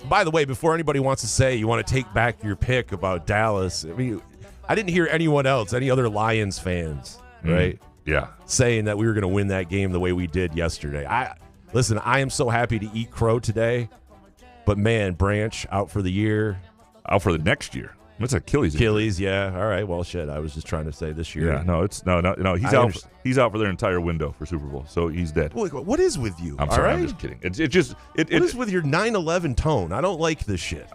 By the way, before anybody wants to say you want to take back your pick about Dallas, I mean, I didn't hear anyone else, any other Lions fans, right? Yeah. Saying that we were going to win that game the way we did yesterday. Listen, I am so happy to eat crow today, but man, Branch out for the year. Out for the next year. What's Achilles? Achilles, yeah. All right, well, shit. I was just trying to say this year. Yeah, no, it's no. He's out. He's out for their entire window for Super Bowl, so he's dead. What is with you? I'm sorry, I'm just kidding. What is with your 9/11 tone? I don't like this shit.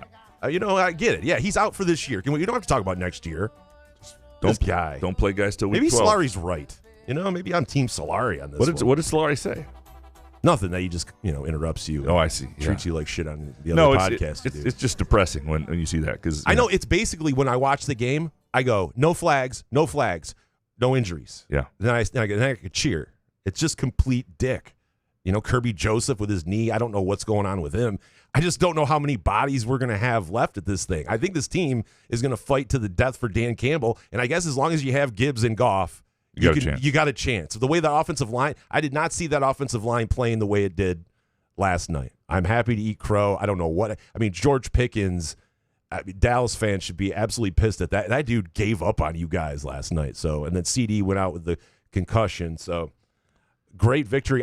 I get it. Yeah, he's out for this year. You don't have to talk about next year. This guy. Don't play guys till week 12. Maybe Solari's right. Maybe I'm Team Solari on this. What did Solari say? Nothing. That he just interrupts you. Oh, I see. Treats you like shit on the other podcast. It's just depressing when you see that because I know it's basically when I watch the game, I go no flags, no injuries. Yeah. Then I could cheer. It's just complete dick. Kirby Joseph with his knee. I don't know what's going on with him. I just don't know how many bodies we're going to have left at this thing. I think this team is going to fight to the death for Dan Campbell. And I guess as long as you have Gibbs and Goff, you got a chance. The way the offensive line, I did not see that offensive line playing the way it did last night. I'm happy to eat crow. I don't know what. I mean, George Pickens, Dallas fans should be absolutely pissed at that. That dude gave up on you guys last night. And then CD went out with the concussion. So great victory.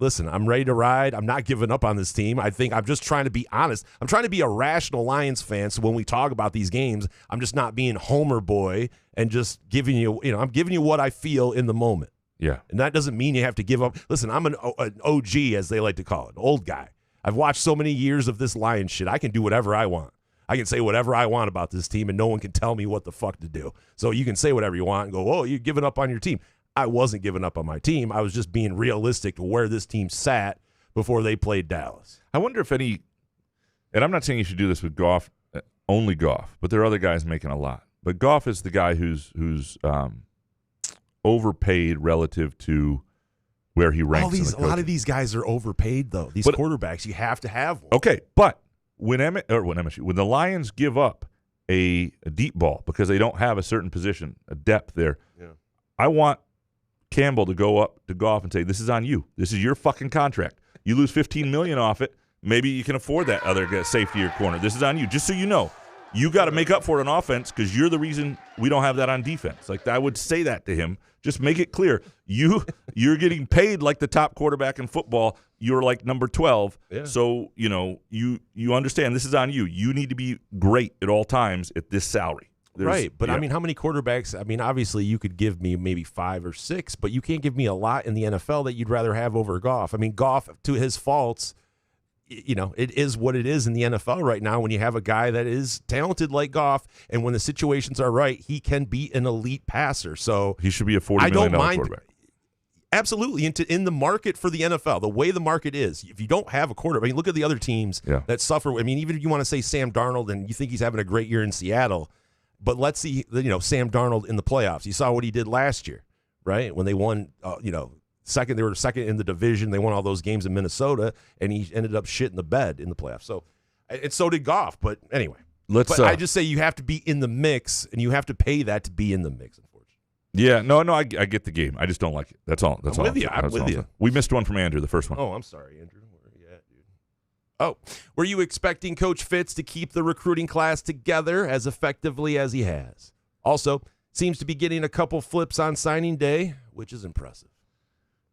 Listen, I'm ready to ride. I'm not giving up on this team. I think I'm just trying to be honest. I'm trying to be a rational Lions fan. So when we talk about these games, I'm just not being Homer boy and just giving you, I'm giving you what I feel in the moment. Yeah. And that doesn't mean you have to give up. Listen, I'm an OG, as they like to call it, an old guy. I've watched so many years of this Lions shit. I can do whatever I want. I can say whatever I want about this team, and no one can tell me what the fuck to do. So you can say whatever you want and go, oh, you're giving up on your team. I wasn't giving up on my team. I was just being realistic to where this team sat before they played Dallas. I wonder if any, and I'm not saying you should do this with Goff, only Goff, but there are other guys making a lot. But Goff is the guy who's overpaid relative to where he ranks. A lot of these guys are overpaid, though. These quarterbacks, you have to have one. Okay, but when the Lions give up a deep ball because they don't have a certain position, a depth there, I want Campbell to go up to Goff and say, this is on you. This is your fucking contract. You lose $15 million off it. Maybe you can afford that other safety or corner. This is on you. Just so you know, you got to make up for it on offense because you're the reason we don't have that on defense. Like I would say that to him Just make it clear. You're getting paid like the top quarterback in football. You're like number 12. Yeah. So, you understand this is on you. You need to be great at all times at this salary. Right, but I mean, how many quarterbacks? I mean, obviously, you could give me maybe 5 or 6, but you can't give me a lot in the NFL that you'd rather have over Goff. I mean, Goff, to his faults, it is what it is in the NFL right now when you have a guy that is talented like Goff, and when the situations are right, he can be an elite passer. So he should be a $40 million quarterback. Absolutely, in the market for the NFL, the way the market is, if you don't have a quarterback, I mean, look at the other teams that suffer. I mean, even if you want to say Sam Darnold and you think he's having a great year in Seattle, but let's see, Sam Darnold in the playoffs. You saw what he did last year, right? When they won, second, they were second in the division. They won all those games in Minnesota, and he ended up shitting the bed in the playoffs. So, and so did Goff. But anyway, I just say you have to be in the mix, and you have to pay that to be in the mix. Unfortunately. Yeah, no, I get the game. I just don't like it. That's all. I'm with you. We missed one from Andrew, the first one. Oh, I'm sorry, Andrew. Where are you at, dude? Oh, were you expecting Coach Fitz to keep the recruiting class together as effectively as he has? Also, seems to be getting a couple flips on signing day, which is impressive.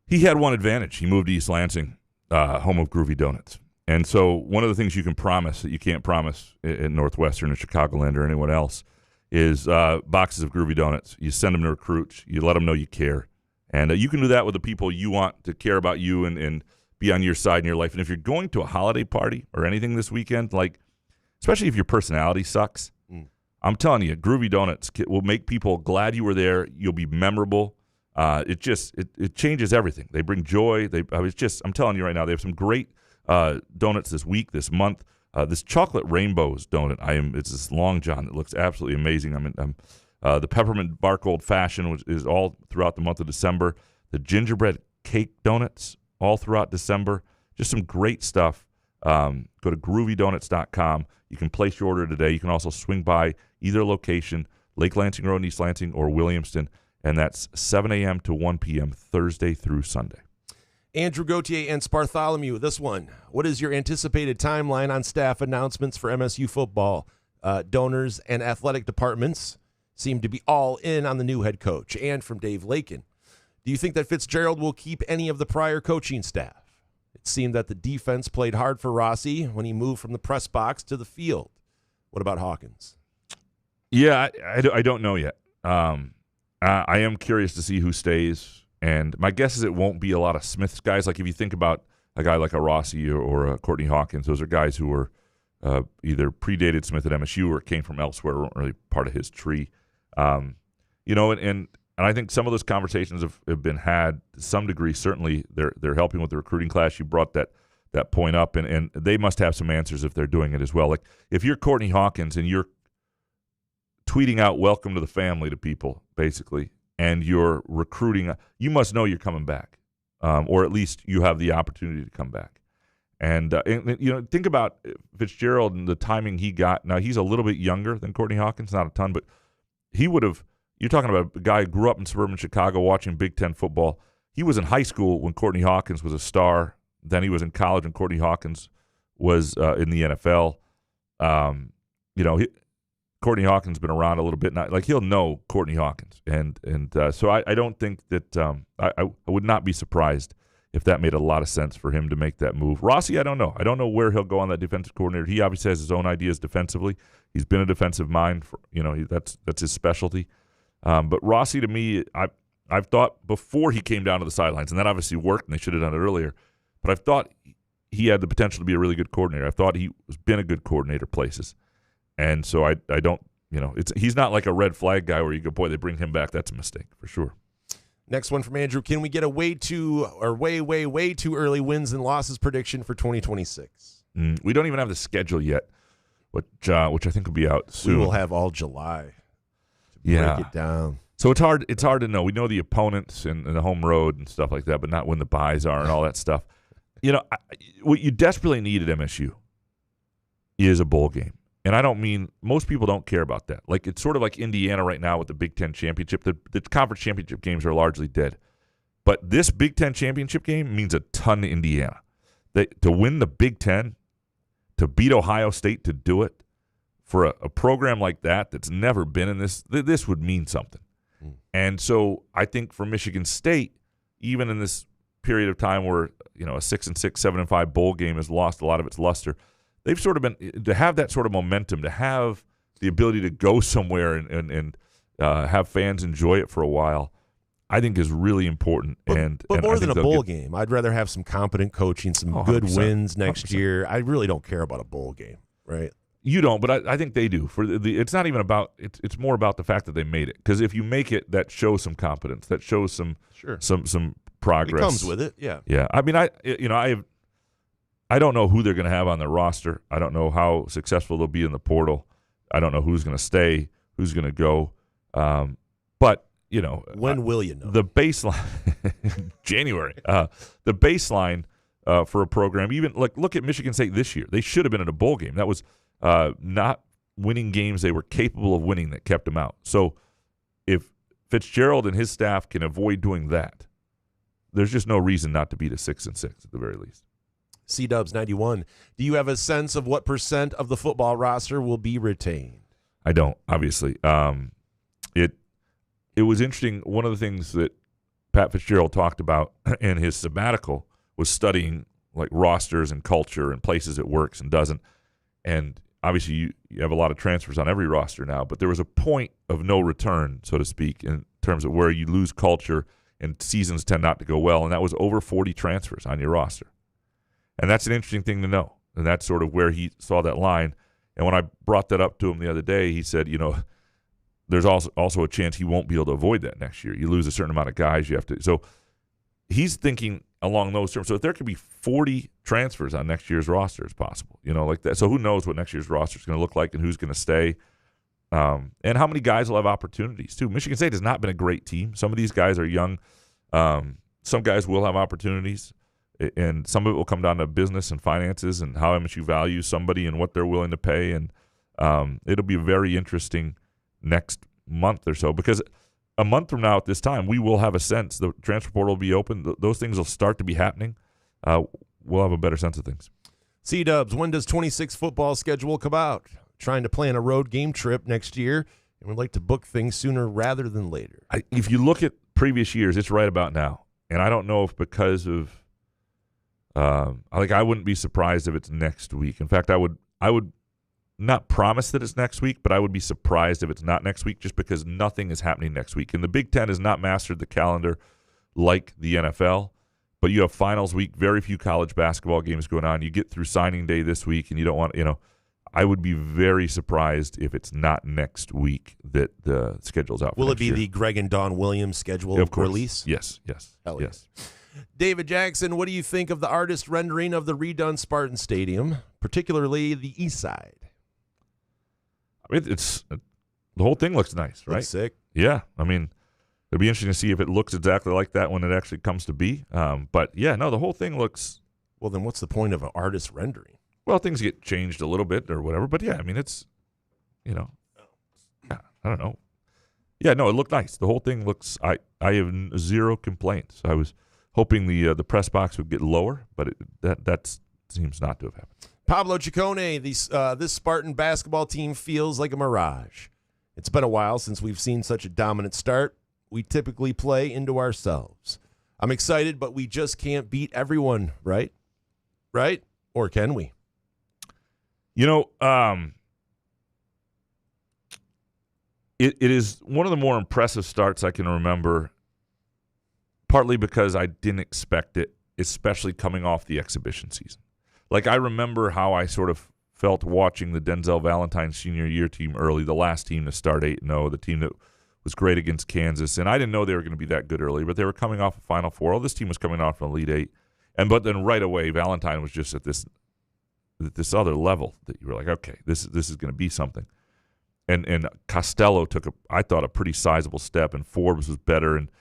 He had one advantage. He moved to East Lansing, home of Groovy Donuts. And so one of the things you can promise that you can't promise in Northwestern or Chicagoland or anyone else is boxes of Groovy Donuts. You send them to recruits. You let them know you care. And you can do that with the people you want to care about you and be on your side in your life. And if you're going to a holiday party or anything this weekend, like especially if your personality sucks, I'm telling you, Groovy Donuts will make people glad you were there. You'll be memorable. It changes everything. They bring joy. I'm telling you right now, they have some great donuts this week, this month. This chocolate rainbows donut, it's this Long John that looks absolutely amazing. The peppermint bark old fashioned, which is all throughout the month of December. The gingerbread cake donuts all throughout December. Just some great stuff. Go to groovydonuts.com. You can place your order today. You can also swing by either location, Lake Lansing Road in East Lansing or Williamston, and that's 7 a.m. to 1 p.m. Thursday through Sunday. Andrew Gauthier and Spartholomew, this one. What is your anticipated timeline on staff announcements for MSU football? Donors and athletic departments seem to be all in on the new head coach. And from Dave Lakin, do you think that Fitzgerald will keep any of the prior coaching staff? It seemed that the defense played hard for Rossi when he moved from the press box to the field. What about Hawkins? Yeah, I don't know yet. I am curious to see who stays. And my guess is it won't be a lot of Smith's guys. Like if you think about a guy like a Rossi or a Courtney Hawkins, those are guys who were either predated Smith at MSU or came from elsewhere, weren't really part of his tree. And I think some of those conversations have been had to some degree. Certainly, they're helping with the recruiting class. You brought that point up, and they must have some answers if they're doing it as well. Like if you're Courtney Hawkins and you're tweeting out "Welcome to the family" to people, basically, and you're recruiting, you must know you're coming back, or at least you have the opportunity to come back. And think about Fitzgerald and the timing he got. Now he's a little bit younger than Courtney Hawkins, not a ton, but he would have. You're talking about a guy who grew up in suburban Chicago watching Big Ten football. He was in high school when Courtney Hawkins was a star. Then he was in college when Courtney Hawkins was in the NFL. Courtney Hawkins has been around a little bit. Like he'll know Courtney Hawkins, and so I don't think that I would not be surprised if that made a lot of sense for him to make that move. Rossi, I don't know. I don't know where he'll go on that defensive coordinator. He obviously has his own ideas defensively. He's been a defensive mind for that's his specialty. But Rossi, to me, I've thought before he came down to the sidelines, and that obviously worked, and they should have done it earlier. But I've thought he had the potential to be a really good coordinator. I thought he has been a good coordinator places. And so I don't, he's not like a red flag guy where you go, boy, they bring him back. That's a mistake for sure. Next one from Andrew. Can we get a way too early wins and losses prediction for 2026? We don't even have the schedule yet, which I think will be out soon. We will have all July to break it down. So it's hard to know. We know the opponents and the home road and stuff like that, but not when the buys are and all that stuff. What you desperately need at MSU is a bowl game. And I don't mean – most people don't care about that. Like it's sort of like Indiana right now with the Big Ten championship. The conference championship games are largely dead. But this Big Ten championship game means a ton to Indiana. To win the Big Ten, to beat Ohio State, to do it, for a program like that that's never been in this would mean something. And so I think for Michigan State, even in this period of time where, a 6-6, 7-5 bowl game has lost a lot of its luster, they've sort of been to have that sort of momentum, to have the ability to go somewhere and have fans enjoy it for a while, I think is really important. But more than a bowl game, I'd rather have some competent coaching, some good wins next 100%. year. I really don't care about a bowl game, right? You don't, but I think they do. It's not even about it's more about the fact that they made it. Because if you make it, that shows some competence, that shows some progress. It comes with it, yeah. Yeah, I mean, I don't know who they're going to have on their roster. I don't know how successful they'll be in the portal. I don't know who's going to stay, who's going to go. But when will you know? The baseline, January. The baseline for a program, even look at Michigan State this year. They should have been in a bowl game. That was not winning games they were capable of winning that kept them out. So if Fitzgerald and his staff can avoid doing that, there's just no reason not to beat a 6-6 at the very least. C-Dubs 91. Do you have a sense of what % of the football roster will be retained? I don't, obviously. It was interesting. One of the things that Pat Fitzgerald talked about in his sabbatical was studying like rosters and culture and places it works and doesn't. And obviously you have a lot of transfers on every roster now, but there was a point of no return, so to speak, in terms of where you lose culture and seasons tend not to go well, and that was over 40 transfers on your roster. And that's an interesting thing to know, and that's sort of where he saw that line. And when I brought that up to him the other day, he said, there's also a chance he won't be able to avoid that next year. You lose a certain amount of guys. You have to. So he's thinking along those terms. So if there could be 40 transfers on next year's roster, it's possible, like that. So who knows what next year's roster is going to look like and who's going to stay, and how many guys will have opportunities too. Michigan State has not been a great team. Some of these guys are young. Some guys will have opportunities, and some of it will come down to business and finances and how MSU values somebody and what they're willing to pay. And it'll be very interesting next month or so, because a month from now at this time, we will have a sense. The transfer portal will be open. Those things will start to be happening. We'll have a better sense of things. C-Dubs, when does 26 football schedule come out? Trying to plan a road game trip next year, and we'd like to book things sooner rather than later. If you look at previous years, it's right about now. And I don't know if because of I wouldn't be surprised if it's next week. In fact, I would not promise that it's next week, but I would be surprised if it's not next week, just because nothing is happening next week. And the Big Ten has not mastered the calendar like the NFL, but you have finals week, very few college basketball games going on. You get through signing day this week, and you don't want, I would be very surprised if it's not next week that the schedule's out. Will it be year. the Greg and Don Williams schedule release? Yes. Hell yes. David Jackson, what do you think of the artist rendering of the redone Spartan Stadium, particularly the east side? It's the whole thing looks nice, right? Looks sick. Yeah, I mean, it'll be interesting to see if it looks exactly like that when it actually comes to be. But yeah, no, the whole thing looks. Well, then what's the point of an artist rendering? Well, things get changed a little bit or whatever. But yeah, I mean, it's, yeah, I don't know. Yeah, no, it looked nice. The whole thing looks. I have zero complaints. I was hoping the press box would get lower, but that seems not to have happened. Pablo Ciccone, this Spartan basketball team feels like a mirage. It's been a while since we've seen such a dominant start. We typically play into ourselves. I'm excited, but we just can't beat everyone, right? Right? Or can we? It is one of the more impressive starts I can remember, partly because I didn't expect it, especially coming off the exhibition season. Like, I remember how I sort of felt watching the Denzel Valentine senior year team early, the last team to start 8-0, the team that was great against Kansas. And I didn't know they were going to be that good early, but they were coming off a Final Four. Oh, this team was coming off an Elite Eight. But then right away, Valentine was just at this other level that you were like, okay, this is going to be something. And Costello took I thought a pretty sizable step, and Forbes was better. And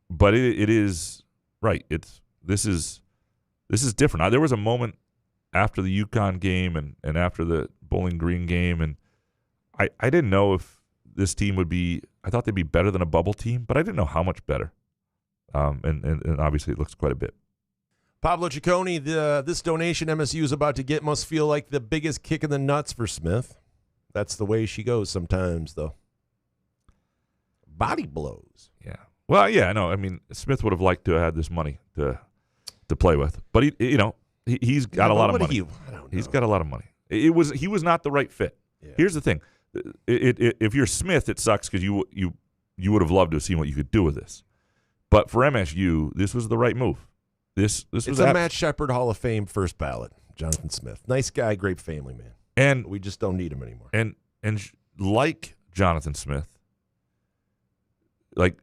but it is right. This is different. There was a moment after the UConn game and after the Bowling Green game, and I didn't know if this team would be – I thought they'd be better than a bubble team, but I didn't know how much better. And obviously it looks quite a bit. Pablo Ciccone, this donation MSU is about to get must feel like the biggest kick in the nuts for Smith. That's the way she goes sometimes, though. body blows. Yeah. Well, yeah, no. I mean, Smith would have liked to have had this money to play with, but he's got a lot of money. He's got a lot of money. He was not the right fit. Yeah. Here's the thing: if you're Smith, it sucks because you would have loved to have seen what you could do with this. But for MSU, this was the right move. This was a Matt Shepard Hall of Fame first ballot. Jonathan Smith, nice guy, great family man, and we just don't need him anymore. And like Jonathan Smith, like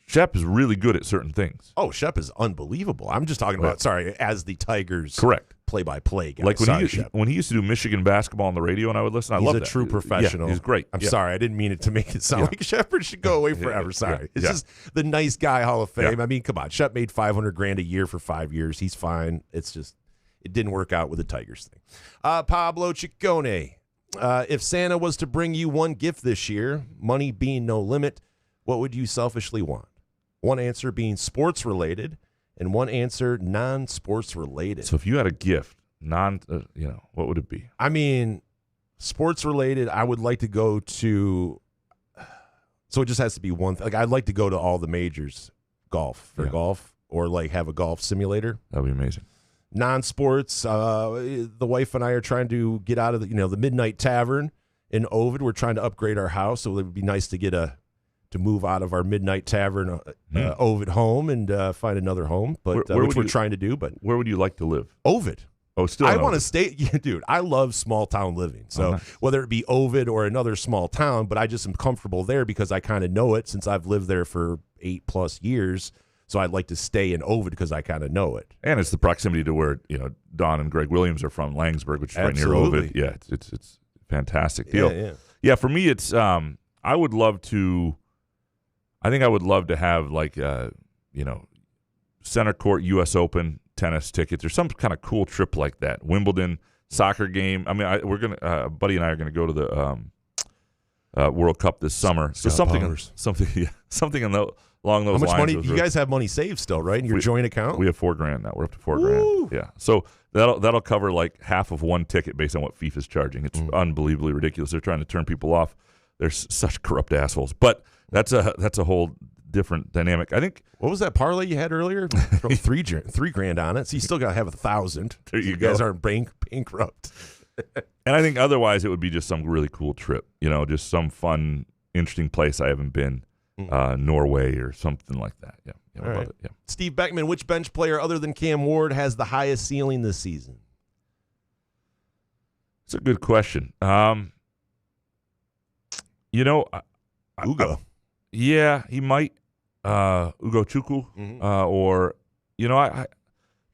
Shep is really good at certain things. Oh, Shep is unbelievable. I'm just talking about as the Tigers correct play-by-play guy. Like when he used to do Michigan basketball on the radio, and I would listen. I love that. He's a true professional. Yeah, he's great. I'm sorry, I didn't mean it to make it sound like Shepard should go away forever. Sorry, it's just the nice guy Hall of Fame. I mean, come on, Shep made $500,000 a year for 5 years. He's fine. It's just it didn't work out with the Tigers thing. Pablo Ciccone, if Santa was to bring you one gift this year, money being no limit, what would you selfishly want? One answer being sports related, and one answer non-sports related. So if you had a gift, what would it be? I mean, sports related, I would like to go to. So it just has to be one. Like I'd like to go to all the majors, golf, or like have a golf simulator. That'd be amazing. Non-sports, the wife and I are trying to get out of the Midnight Tavern in Ovid. We're trying to upgrade our house, so it would be nice to get to move out of our Midnight Tavern Ovid home and find another home, but which we're trying to do. But where would you like to live? Ovid. Oh, still. I want to stay, dude. I love small town living. So whether it be Ovid or another small town, but I just am comfortable there because I kind of know it since I've lived there for 8+ years. So I'd like to stay in Ovid because I kind of know it. And it's the proximity to where Don and Greg Williams are from, Langsburg, which is right near Ovid. Yeah, it's a fantastic deal. Yeah. For me, it's I would love to. I think I would love to have center court U.S. Open tennis tickets or some kind of cool trip like that. Wimbledon soccer game. I mean, we're gonna Buddy and I are gonna go to the World Cup this summer. So something along those lines. How much money? You guys have money saved still, right? In your joint account? We have $4,000 now. We're up to $4,000. Yeah. So that'll cover like half of one ticket based on what FIFA's charging. It's unbelievably ridiculous. They're trying to turn people off. They're such corrupt assholes. But that's a whole different dynamic. I think. What was that parlay you had earlier? $3,000 on it. So you still got to have 1,000. There you go. You guys aren't bankrupt. And I think otherwise it would be just some really cool trip. Just some fun, interesting place I haven't been. Norway or something like that. Yeah, I love it. Yeah. Steve Beckman, which bench player other than Cam Ward has the highest ceiling this season? It's a good question. Ugo. Yeah, he might. Ugo Chukwu. Or,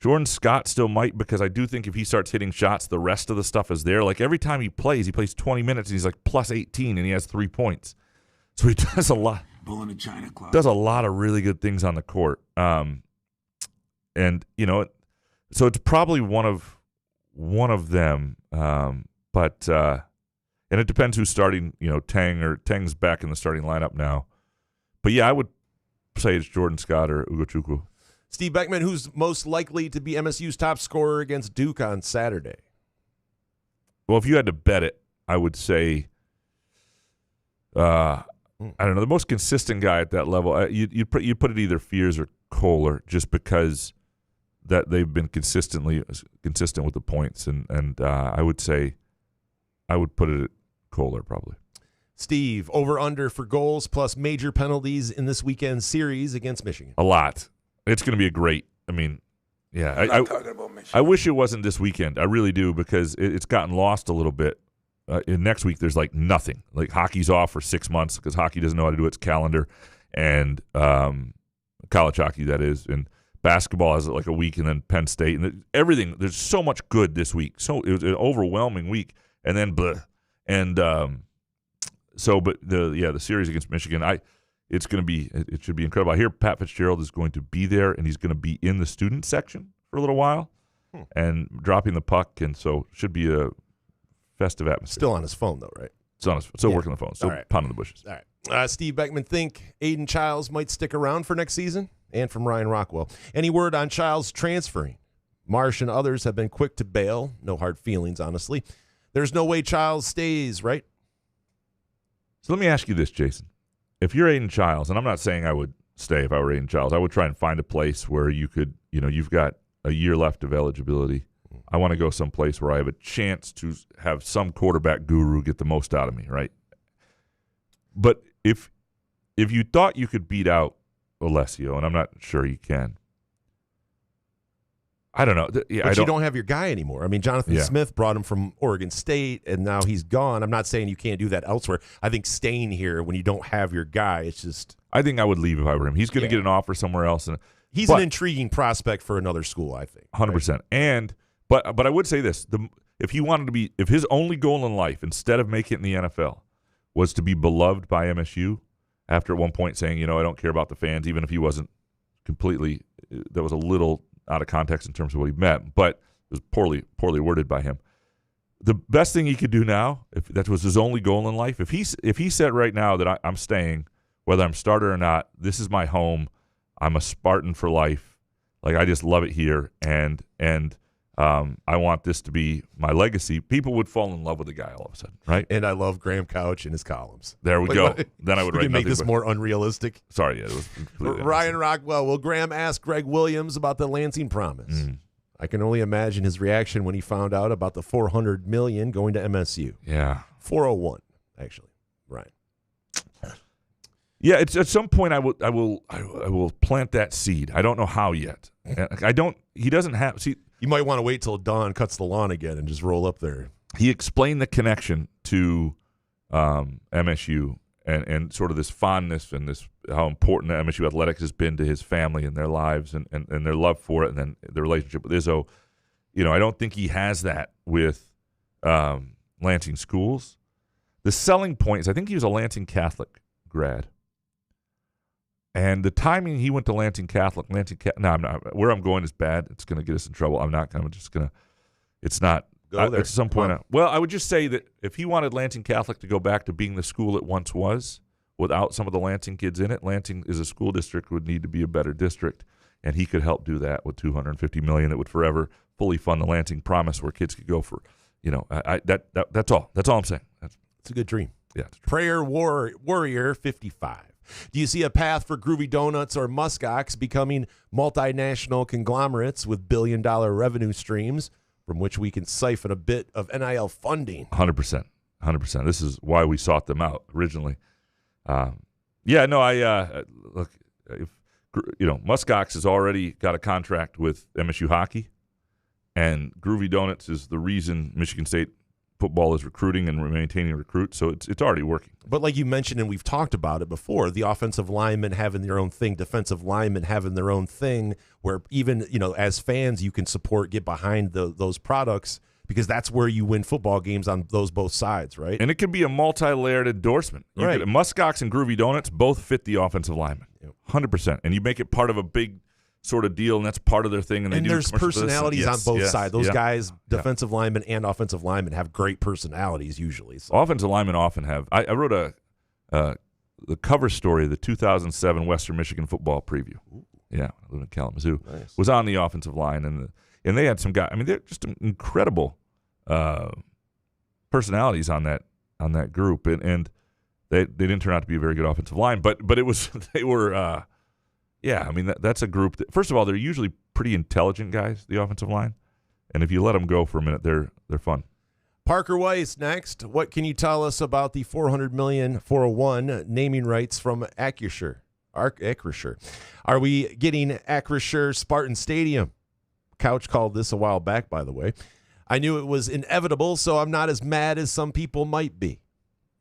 Jordan Scott still might, because I do think if he starts hitting shots, the rest of the stuff is there. Like every time he plays 20 minutes and he's like plus 18 and he has 3 points. So he does a lot. Bull in a China club. Does a lot of really good things on the court. So it's probably one of them. But and it depends who's starting, Tang's back in the starting lineup now. But yeah, I would say it's Jordan Scott or Ugo Chukwu. Steve Beckman, who's most likely to be MSU's top scorer against Duke on Saturday? Well, if you had to bet it, I would say I don't know, the most consistent guy at that level. You'd put it either Fears or Kohler, just because that they've been consistent with the points, and I would say I would put it at Kohler probably. Steve, over under for goals plus major penalties in this weekend series against Michigan. A lot. It's going to be a great. I mean, yeah. I wish it wasn't this weekend. I really do, because it's gotten lost a little bit. Next week, there's like nothing. Like hockey's off for 6 months because hockey doesn't know how to do its calendar, and college hockey, that is, and basketball has like a week, and then Penn State, and everything. There's so much good this week. So it was an overwhelming week, and then blah. And but the series against Michigan, it should be incredible. I hear Pat Fitzgerald is going to be there, and he's going to be in the student section for a little while, and dropping the puck, and so should be a festive atmosphere. Still on his phone, though, right? Still working on the phone. Still pounding the bushes. All right. Steve Beckman, think Aiden Childs might stick around for next season? And from Ryan Rockwell. Any word on Childs transferring? Marsh and others have been quick to bail. No hard feelings, honestly. There's no way Childs stays, right? So let me ask you this, Jason. if you're Aiden Childs, and I'm not saying I would stay if I were Aiden Childs, I would try and find a place where you could, you've got a year left of eligibility. I want to go someplace where I have a chance to have some quarterback guru get the most out of me, right? But if you thought you could beat out Alessio, and I'm not sure you can, I don't know. But you don't have your guy anymore. I mean, Jonathan Smith brought him from Oregon State, and now he's gone. I'm not saying you can't do that elsewhere. I think staying here when you don't have your guy, it's just. I think I would leave if I were him. He's going to get an offer somewhere else, and he's an intriguing prospect for another school, I think. 100%. Right? And but I would say this: if he wanted to be, if his only goal in life, instead of making it in the NFL, was to be beloved by MSU, after at one point saying, I don't care about the fans, even if he wasn't completely, that was a little out of context in terms of what he meant, but it was poorly worded by him. The best thing he could do now, if that was his only goal in life, if he said right now that I'm staying, whether I'm starter or not, this is my home, I'm a Spartan for life, like I just love it here, and I want this to be my legacy, people would fall in love with the guy all of a sudden, right? And I love Graham Couch and his columns. There we go. Then I would write make this more unrealistic. Sorry, it was Ryan Rockwell. Will Graham ask Greg Williams about the Lansing Promise? I can only imagine his reaction when he found out about the $400 million going to MSU. Yeah, 401 actually. Ryan. Yeah, it's at some point I will plant that seed. I don't know how yet. He doesn't have. See, you might want to wait till Don cuts the lawn again and just roll up there. He explained the connection to MSU and sort of this fondness and this how important MSU athletics has been to his family and their lives and their love for it, and then the relationship with Izzo. I don't think he has that with Lansing schools. The selling point is I think he was a Lansing Catholic grad. And the timing he went to Lansing Catholic, no, I'm not. Where I'm going is bad. It's going to get us in trouble. I'm not. I'm just going to. It's not. Go there. At some point. Well, I would just say that if he wanted Lansing Catholic to go back to being the school it once was, without some of the Lansing kids in it, Lansing as a school district would need to be a better district, and he could help do that with $250 million that would forever fully fund the Lansing Promise, where kids could go for, that's all. That's all I'm saying. It's a good dream. Yeah. Prayer Warrior 55. Do you see a path for Groovy Donuts or Muskox becoming multinational conglomerates with billion-dollar revenue streams from which we can siphon a bit of NIL funding? 100%. This is why we sought them out originally. Look, Muskox has already got a contract with MSU hockey, and Groovy Donuts is the reason Michigan State football is recruiting and maintaining recruits, so it's already working. But like you mentioned, and we've talked about it before, the offensive linemen having their own thing, defensive linemen having their own thing, where even, as fans, you can support, get behind those products, because that's where you win football games on those both sides, right? And it could be a multi-layered endorsement. Right. Muskox and Groovy Donuts both fit the offensive lineman, 100%. And you make it part of a big sort of deal, and that's part of their thing. And there's personalities on both sides. Those guys, defensive linemen and offensive linemen, have great personalities usually. So. Offensive linemen often have. I wrote the cover story of the 2007 Western Michigan football preview. Yeah, I live in Kalamazoo. Nice. Was on the offensive line, and they had some guys. I mean, they're just incredible personalities on that group, and they didn't turn out to be a very good offensive line, but it was they were. Yeah, I mean, that's a group that, first of all, they're usually pretty intelligent guys, the offensive line. And if you let them go for a minute, they're fun. Parker Weiss next. What can you tell us about the $400 million 401 naming rights from Acrisure? Are we getting Acrisure Spartan Stadium? Couch called this a while back, by the way. I knew it was inevitable, so I'm not as mad as some people might be.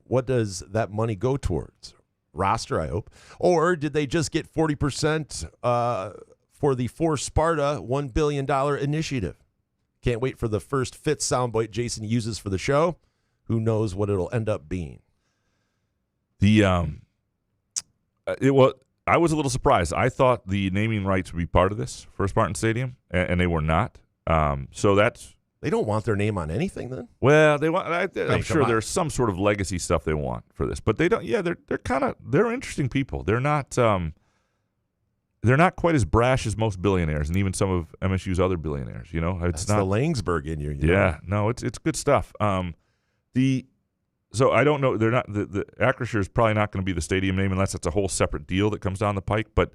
What does that money go towards? Roster, I hope. Or did they just get 40% for the For Sparta $1 billion initiative? Can't wait for the first fit soundbite Jason uses for the show. Who knows what it'll end up being? I was a little surprised. I thought the naming rights would be part of this for Spartan Stadium, and they were not. So that's. They don't want their name on anything, then. Well, they want. I'm sure there's some sort of legacy stuff they want for this, but they don't. Yeah, they're interesting people. They're not quite as brash as most billionaires, and even some of MSU's other billionaires. It's That's not the Langsberg in you. Yeah, no, it's good stuff. So I don't know. They're not the Acrisure is probably not going to be the stadium name unless it's a whole separate deal that comes down the pike. But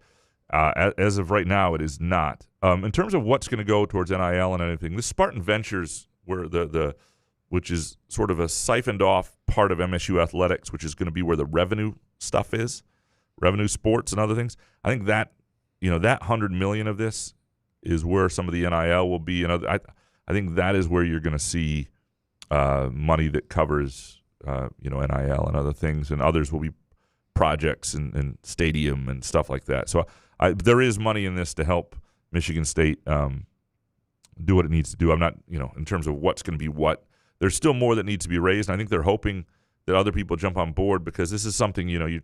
as of right now, it is not. In terms of what's going to go towards NIL and anything, this Spartan Ventures, where which is sort of a siphoned off part of MSU athletics, which is going to be where the revenue stuff is, revenue sports and other things. I think that that $100 million of this is where some of the NIL will be, and I think that is where you're going to see money that covers NIL and other things, and others will be projects and stadium and stuff like that. So there is money in this to help Michigan State do what it needs to do. I'm not, in terms of what's going to be what. There's still more that needs to be raised, and I think they're hoping that other people jump on board because this is something, you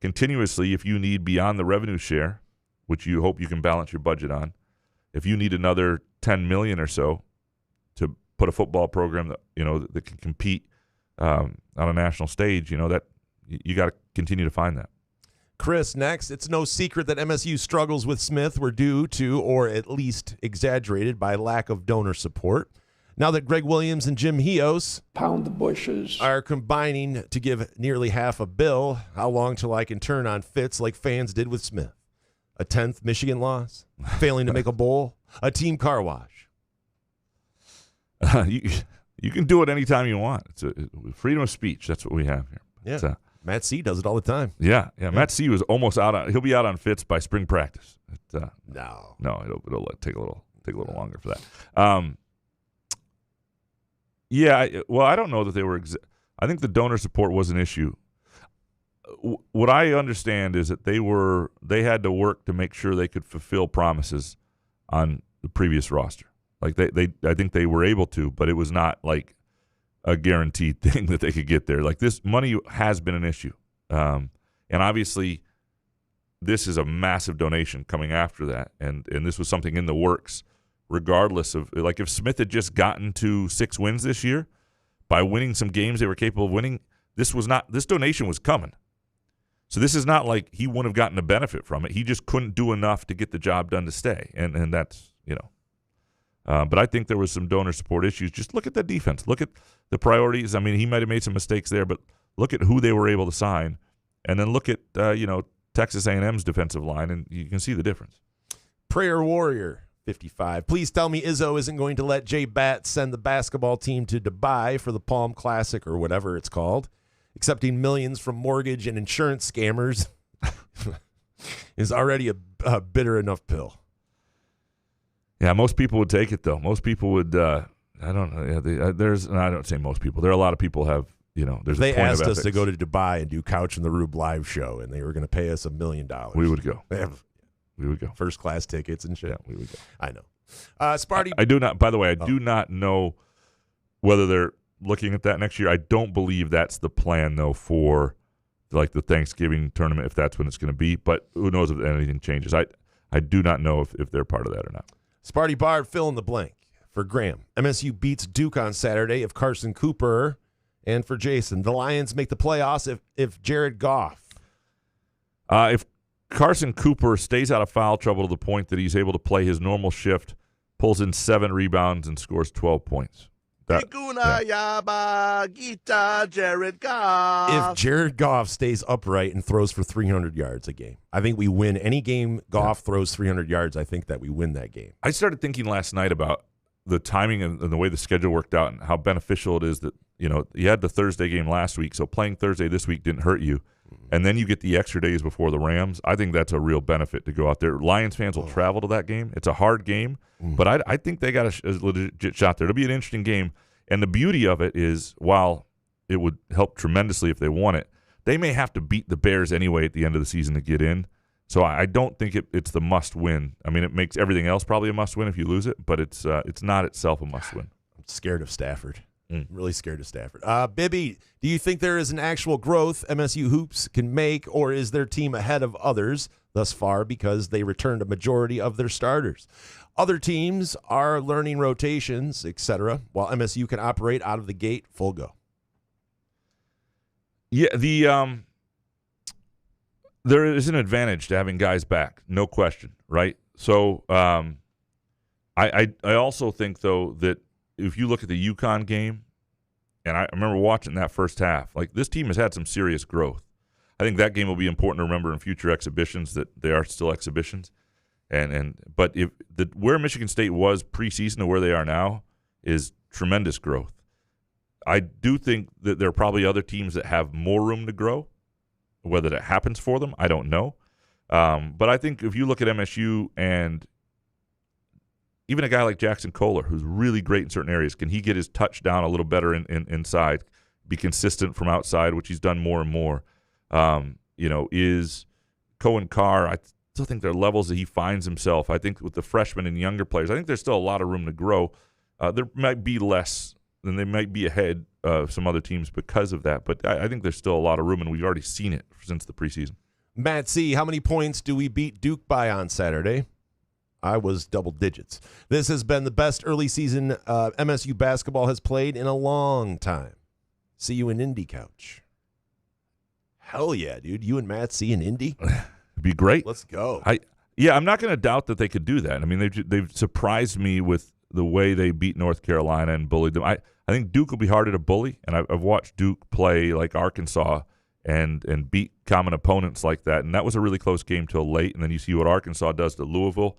continuously, if you need beyond the revenue share, which you hope you can balance your budget on, if you need another $10 million or so to put a football program that that can compete on a national stage, that you got to continue to find that. Chris, next. It's no secret that MSU struggles with Smith were due to, or at least exaggerated by, lack of donor support. Now that Greg Williams and Jim Hios Pound the bushes. are combining to give nearly half a bill, how long till I can turn on Fitz like fans did with Smith? A 10th Michigan loss? Failing to make a bowl? A team car wash? You can do it anytime you want. It's freedom of speech. That's what we have here. Yeah. Matt C. does it all the time. Yeah. Matt C. was almost out. He'll be out on Fitz by spring practice. No, it'll take a little longer for that. I don't know that they were. I think the donor support was an issue. What I understand is that they had to work to make sure they could fulfill promises on the previous roster. Like I think they were able to, but it was not like a guaranteed thing that they could get there. Like, this money has been an issue, and obviously, this is a massive donation coming after that, and this was something in the works. Regardless of, like, if Smith had just gotten to 6 wins this year by winning some games they were capable of winning, this donation was coming. So this is not like he wouldn't have gotten a benefit from it. He just couldn't do enough to get the job done to stay, and that's But I think there was some donor support issues. Just look at the defense. Look at the priorities. I mean, he might have made some mistakes there, but look at who they were able to sign, and then look at Texas A&M's defensive line, and you can see the difference. Prayer Warrior 55. Please tell me Izzo isn't going to let Jay Batt send the basketball team to Dubai for the Palm Classic or whatever it's called. Accepting millions from mortgage and insurance scammers is already a bitter enough pill. Yeah, most people would take it, though. Most people would. I don't know. Yeah, I don't say most people. There are a lot of people have. There's. They a point asked of us to ethics. go to Dubai and do Couch in the Rube live show, and they were going to pay us $1 million. We would go. We would go. First class tickets and shit. Yeah, we would go. I know. Sparty. I do not. By the way, I do not know whether they're looking at that next year. I don't believe that's the plan, though, for like the Thanksgiving tournament, if that's when it's going to be. But who knows if anything changes? I do not know if they're part of that or not. Sparty Bard, fill in the blank. For Graham, MSU beats Duke on Saturday if Carson Cooper, and for Jason, the Lions make the playoffs if Jared Goff. If Carson Cooper stays out of foul trouble to the point that he's able to play his normal shift, pulls in 7 rebounds, and scores 12 points. If Jared Goff stays upright and throws for 300 yards a game, I think we win. Any game Goff throws 300 yards, I think that we win that game. I started thinking last night about the timing and the way the schedule worked out and how beneficial it is that, you had the Thursday game last week, so playing Thursday this week didn't hurt you. And then you get the extra days before the Rams. I think that's a real benefit to go out there. Lions fans will travel to that game. It's a hard game, but I think they got a legit shot there. It'll be an interesting game. And the beauty of it is, while it would help tremendously if they won it, they may have to beat the Bears anyway at the end of the season to get in. So I don't think it's the must-win. I mean, it makes everything else probably a must-win if you lose it, but it's not itself a must-win. I'm scared of Stafford. Really scared of Stafford. Bibby, do you think there is an actual growth MSU Hoops can make, or is their team ahead of others thus far because they returned a majority of their starters? Other teams are learning rotations, etc., while MSU can operate out of the gate full go. Yeah, there is an advantage to having guys back, no question, right? So I also think, though, that if you look at the UConn game, And I remember watching that first half. Like, this team has had some serious growth. I think that game will be important to remember in future exhibitions, that they are still exhibitions. But where Michigan State was preseason to where they are now is tremendous growth. I do think that there are probably other teams that have more room to grow. Whether that happens for them, I don't know. But I think if you look at MSU and even a guy like Jackson Kohler, who's really great in certain areas, can he get his touch down a little better inside, be consistent from outside, which he's done more and more? Is Cohen Carr, I still think there are levels that he finds himself. I think with the freshmen and younger players, I think there's still a lot of room to grow. There might be less, than they might be ahead of some other teams because of that. But I think there's still a lot of room, and we've already seen it since the preseason. Matt C., how many points do we beat Duke by on Saturday? I was double digits. This has been the best early season MSU basketball has played in a long time. See you in Indy, Couch. Hell yeah, dude. You and Matt C. in Indy? It'd be great. Let's go. I'm not going to doubt that they could do that. I mean, they've surprised me with the way they beat North Carolina and bullied them. I think Duke will be harder to bully, and I've watched Duke play like Arkansas and beat common opponents like that, and that was a really close game till late, and then you see what Arkansas does to Louisville,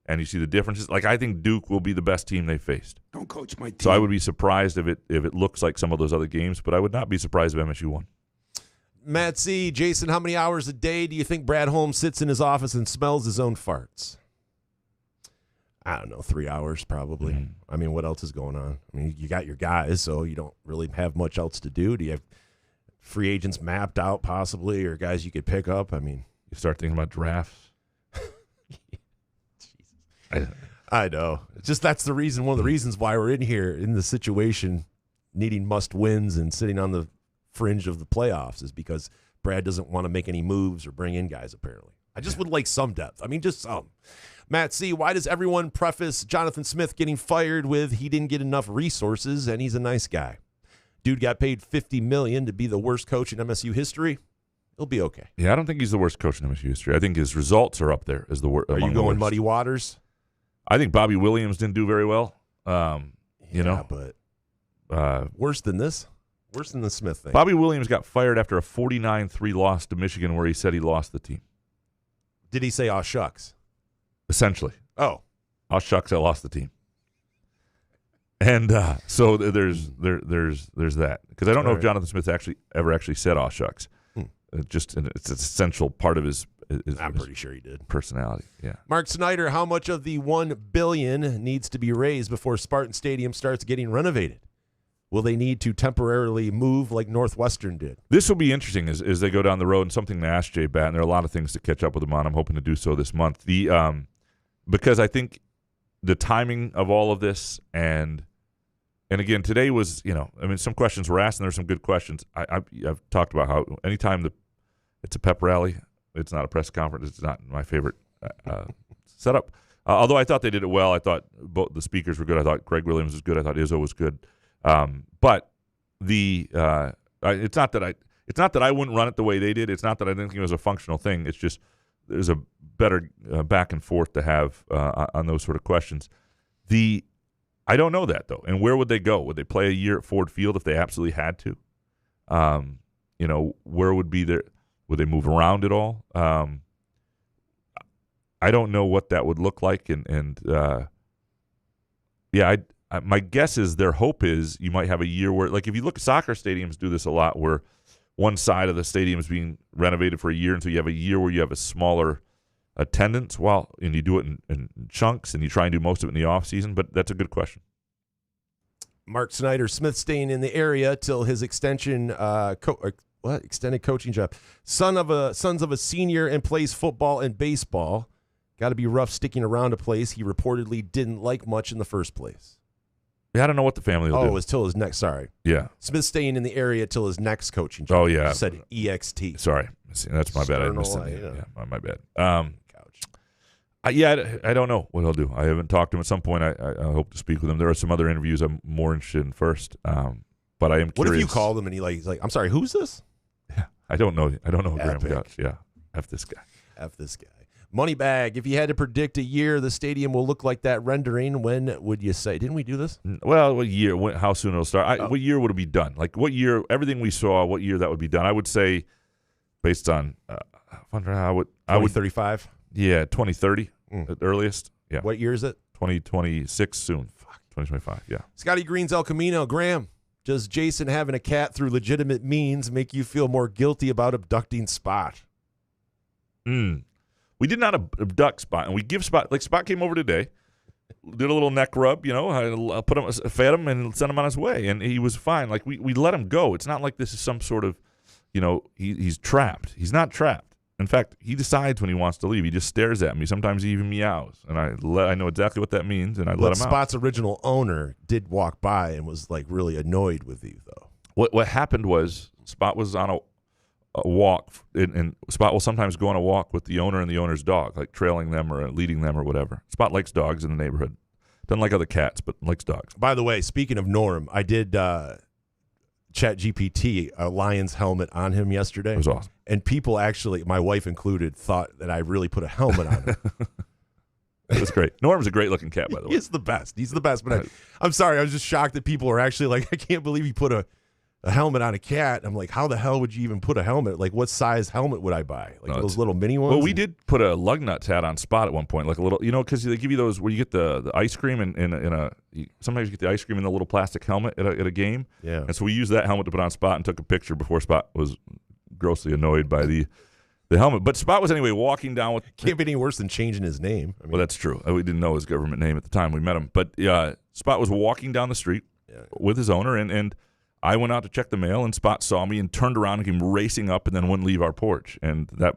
and you see the differences. Like, I think Duke will be the best team they faced. Don't coach my team. So I would be surprised if it looks like some of those other games, but I would not be surprised if MSU won. Matt C., Jason, how many hours a day do you think Brad Holmes sits in his office and smells his own farts? I don't know, 3 hours probably. Mm-hmm. I mean, what else is going on? I mean, you got your guys, so you don't really have much else to do. Do you have free agents mapped out possibly, or guys you could pick up? I mean, you start thinking about drafts. I know. It's just that's the reason. One of the reasons why we're in here in the situation, needing must wins and sitting on the fringe of the playoffs, is because Brad doesn't want to make any moves or bring in guys. Apparently, I just would like some depth. I mean, just some. Matt C., why does everyone preface Jonathan Smith getting fired with he didn't get enough resources and he's a nice guy? Dude got paid $50 million to be the worst coach in MSU history. He'll be okay. Yeah, I don't think he's the worst coach in MSU history. I think his results are up there as the worst. Are you going muddy waters? I think Bobby Williams didn't do very well. But worse than this? Worse than the Smith thing. Bobby Williams got fired after a 49-3 loss to Michigan where he said he lost the team. Did he say, "Aw, shucks"? Essentially. Oh. "Aw, shucks, I lost the team." And so there's that. Because I don't know if Jonathan Smith ever actually said "aw, shucks." It's an essential part of his I'm pretty sure he did. Personality, yeah. Mark Snyder, how much of the $1 billion needs to be raised before Spartan Stadium starts getting renovated? Will they need to temporarily move like Northwestern did? This will be interesting as they go down the road, and something to ask Jay Batten. There are a lot of things to catch up with him on. I'm hoping to do so this month. Because I think the timing of all of this, and again, today was, some questions were asked, and there's some good questions. I've talked about how anytime it's a pep rally, it's not a press conference. It's not my favorite setup. Although I thought they did it well. I thought both the speakers were good. I thought Greg Williams was good. I thought Izzo was good. But it's not that I wouldn't run it the way they did. It's not that I didn't think it was a functional thing. It's just there's a better back and forth to have on those sort of questions. I don't know that though. And where would they go? Would they play a year at Ford Field if they absolutely had to? Where would be their? Would they move around at all? I don't know what that would look like, my guess is their hope is you might have a year where, like, if you look at soccer stadiums, do this a lot, where one side of the stadium is being renovated for a year, and so you have a year where you have a smaller attendance, and you do it in chunks, and you try and do most of it in the off season. But that's a good question. Mark Snyder, Smith staying in the area till his extension. Extended coaching job. Sons of a senior and plays football and baseball. Got to be rough sticking around a place he reportedly didn't like much in the first place. Yeah, I don't know what the family will do. Oh, it was till his next. Sorry. Yeah. Smith staying in the area till his next coaching job. Oh, yeah. You said EXT. Sorry. That's my bad. I missed it. Yeah, my bad. Couch. I don't know what he'll do. I haven't talked to him. At some point, I hope to speak with him. There are some other interviews I'm more interested in first. But I am curious. What if you called him and he's like, "I'm sorry, who's this?" Yeah, I don't know. I don't know Graham Couch. Yeah, F this guy. F this guy. Moneybag, if you had to predict a year the stadium will look like that rendering, when would you say? Didn't we do this? Well, what year? How soon it'll start? What year would it be done? Like what year? Everything we saw, what year that would be done? I would say, based on, I wonder how I would 35. Yeah, 2030 at the earliest. Yeah. What year is it? 2026 soon. 2025. Yeah. Scotty Green's El Camino. Graham, does Jason having a cat through legitimate means make you feel more guilty about abducting Spot? We did not abduct Spot, and we give Spot, like Spot came over today, did a little neck rub, I put him, fed him, and sent him on his way, and he was fine. Like we let him go. It's not like this is some sort of, he's trapped. He's not trapped. In fact, he decides when he wants to leave. He just stares at me. Sometimes he even meows, and I know exactly what that means, and I let him out. Spot's original owner did walk by and was like really annoyed with you, though. What happened was Spot was on a walk, and Spot will sometimes go on a walk with the owner and the owner's dog, like trailing them or leading them or whatever. Spot likes dogs in the neighborhood. Doesn't like other cats, but likes dogs. By the way, speaking of Norm, I did Chat GPT a Lions helmet on him yesterday. It was awesome. And people actually, my wife included, thought that I really put a helmet on him. It was great. Norm's a great-looking cat, by the way. He's the best. He's the best. But I'm sorry. I was just shocked that people are actually like, I can't believe he put a helmet on a cat. I'm like, how the hell would you even put a helmet? Like, what size helmet would I buy? Like those little mini ones? Well, we did put a lug nuts hat on Spot at one point, like a little, because they give you those where you get the ice cream sometimes you get the ice cream in the little plastic helmet at a game. Yeah. And so we used that helmet to put on Spot and took a picture before Spot was grossly annoyed by the helmet. But Spot was anyway walking down with. Can't be any worse than changing his name. Well, that's true. We didn't know his government name at the time we met him. But Spot was walking down the street with his owner, and I went out to check the mail, and Spot saw me and turned around and came racing up and then wouldn't leave our porch. And that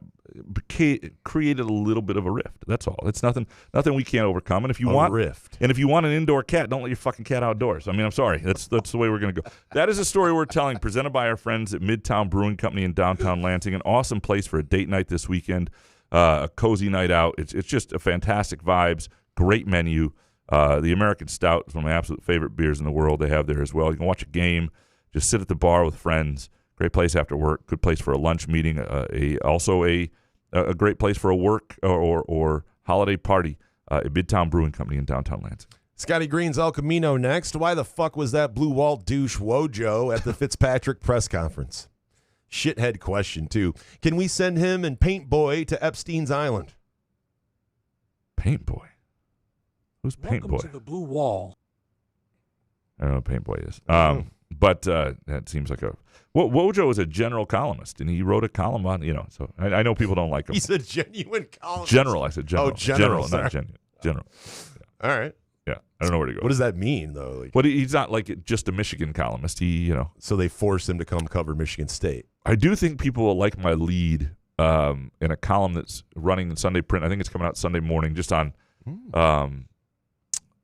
created a little bit of a rift. That's all. It's nothing we can't overcome. And if you want rift, and if you want an indoor cat, don't let your fucking cat outdoors. I mean, I'm sorry. That's the way we're going to go. That is a story we're telling, presented by our friends at Midtown Brewing Company in downtown Lansing. An awesome place for a date night this weekend, a cozy night out. It's just a fantastic vibes, great menu. The American Stout is one of my absolute favorite beers in the world. They have there as well. You can watch a game. Just sit at the bar with friends. Great place after work. Good place for a lunch meeting. Also a great place for a work or holiday party at Midtown Brewing Company in downtown Lansing. Scotty Green's El Camino next. Why the fuck was that Blue Walt douche Wojo at the Fitzpatrick press conference? Shithead question, too. Can we send him and Paint Boy to Epstein's Island? Paint Boy? Who's Paint Boy? Welcome to the Blue Wall. I don't know what Paint Boy is. But that seems like Wojo is a general columnist, and he wrote a column on, so I know people don't like him. He's a genuine columnist. General, I said general. Oh, general, not genuine. General. Yeah. All right. Yeah, I don't know where to go. What does that mean, though? But he's not like just a Michigan columnist. So they forced him to come cover Michigan State. I do think people will like my lead in a column that's running in Sunday print. I think it's coming out Sunday morning, just on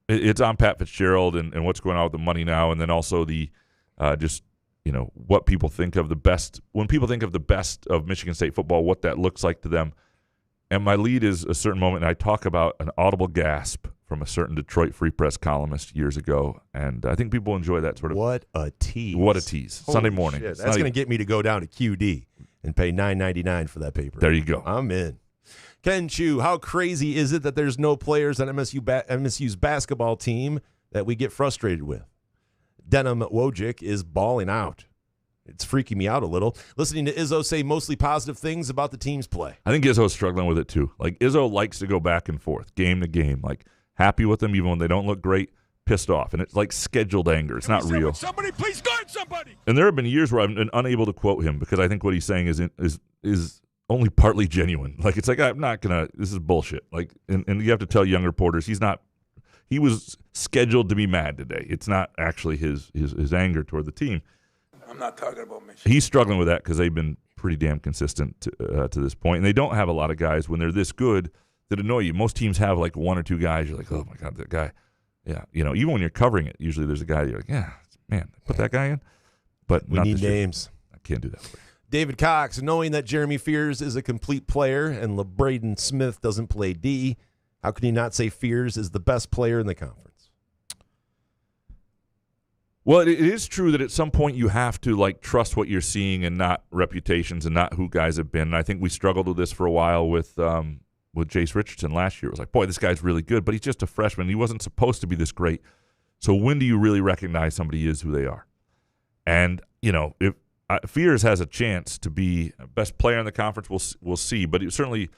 it's on Pat Fitzgerald and what's going on with the money now, and then also the what people think of the best. When people think of the best of Michigan State football, what that looks like to them. And my lead is a certain moment, and I talk about an audible gasp from a certain Detroit Free Press columnist years ago, and I think people enjoy that sort of. What a tease! What a tease! Holy Sunday morning. Shit. That's going to get me to go down to QD and pay $9.99 for that paper. There you go. I'm in. Ken Chu, how crazy is it that there's no players on MSU's basketball team that we get frustrated with? Denim Wojcik is balling out. It's freaking me out a little. Listening to Izzo say mostly positive things about the team's play. I think Izzo's struggling with it too. Like Izzo likes to go back and forth, game to game. Like happy with them even when they don't look great, pissed off. And it's like scheduled anger. It's not real. Somebody, please guard somebody. And there have been years where I've been unable to quote him because I think what he's saying is only partly genuine. Like it's like I'm not gonna. This is bullshit. Like and you have to tell young reporters he's not. He was scheduled to be mad today. It's not actually his anger toward the team. I'm not talking about Michigan. He's struggling with that because they've been pretty damn consistent to this point. And they don't have a lot of guys when they're this good that annoy you. Most teams have like one or two guys. You're like, oh, my God, that guy. Yeah, even when you're covering it, usually there's a guy you're like, yeah, man, put that guy in. But we need names. I can't do that for you. David Cox, knowing that Jeremy Fears is a complete player and LeBraden Smith doesn't play D, how can you not say Fears is the best player in the conference? Well, it is true that at some point you have to like trust what you're seeing and not reputations and not who guys have been. And I think we struggled with this for a while with with Jace Richardson last year. It was like, boy, this guy's really good, but he's just a freshman. He wasn't supposed to be this great. So when do you really recognize somebody is who they are? And, if Fears has a chance to be best player in the conference, we'll see. But certainly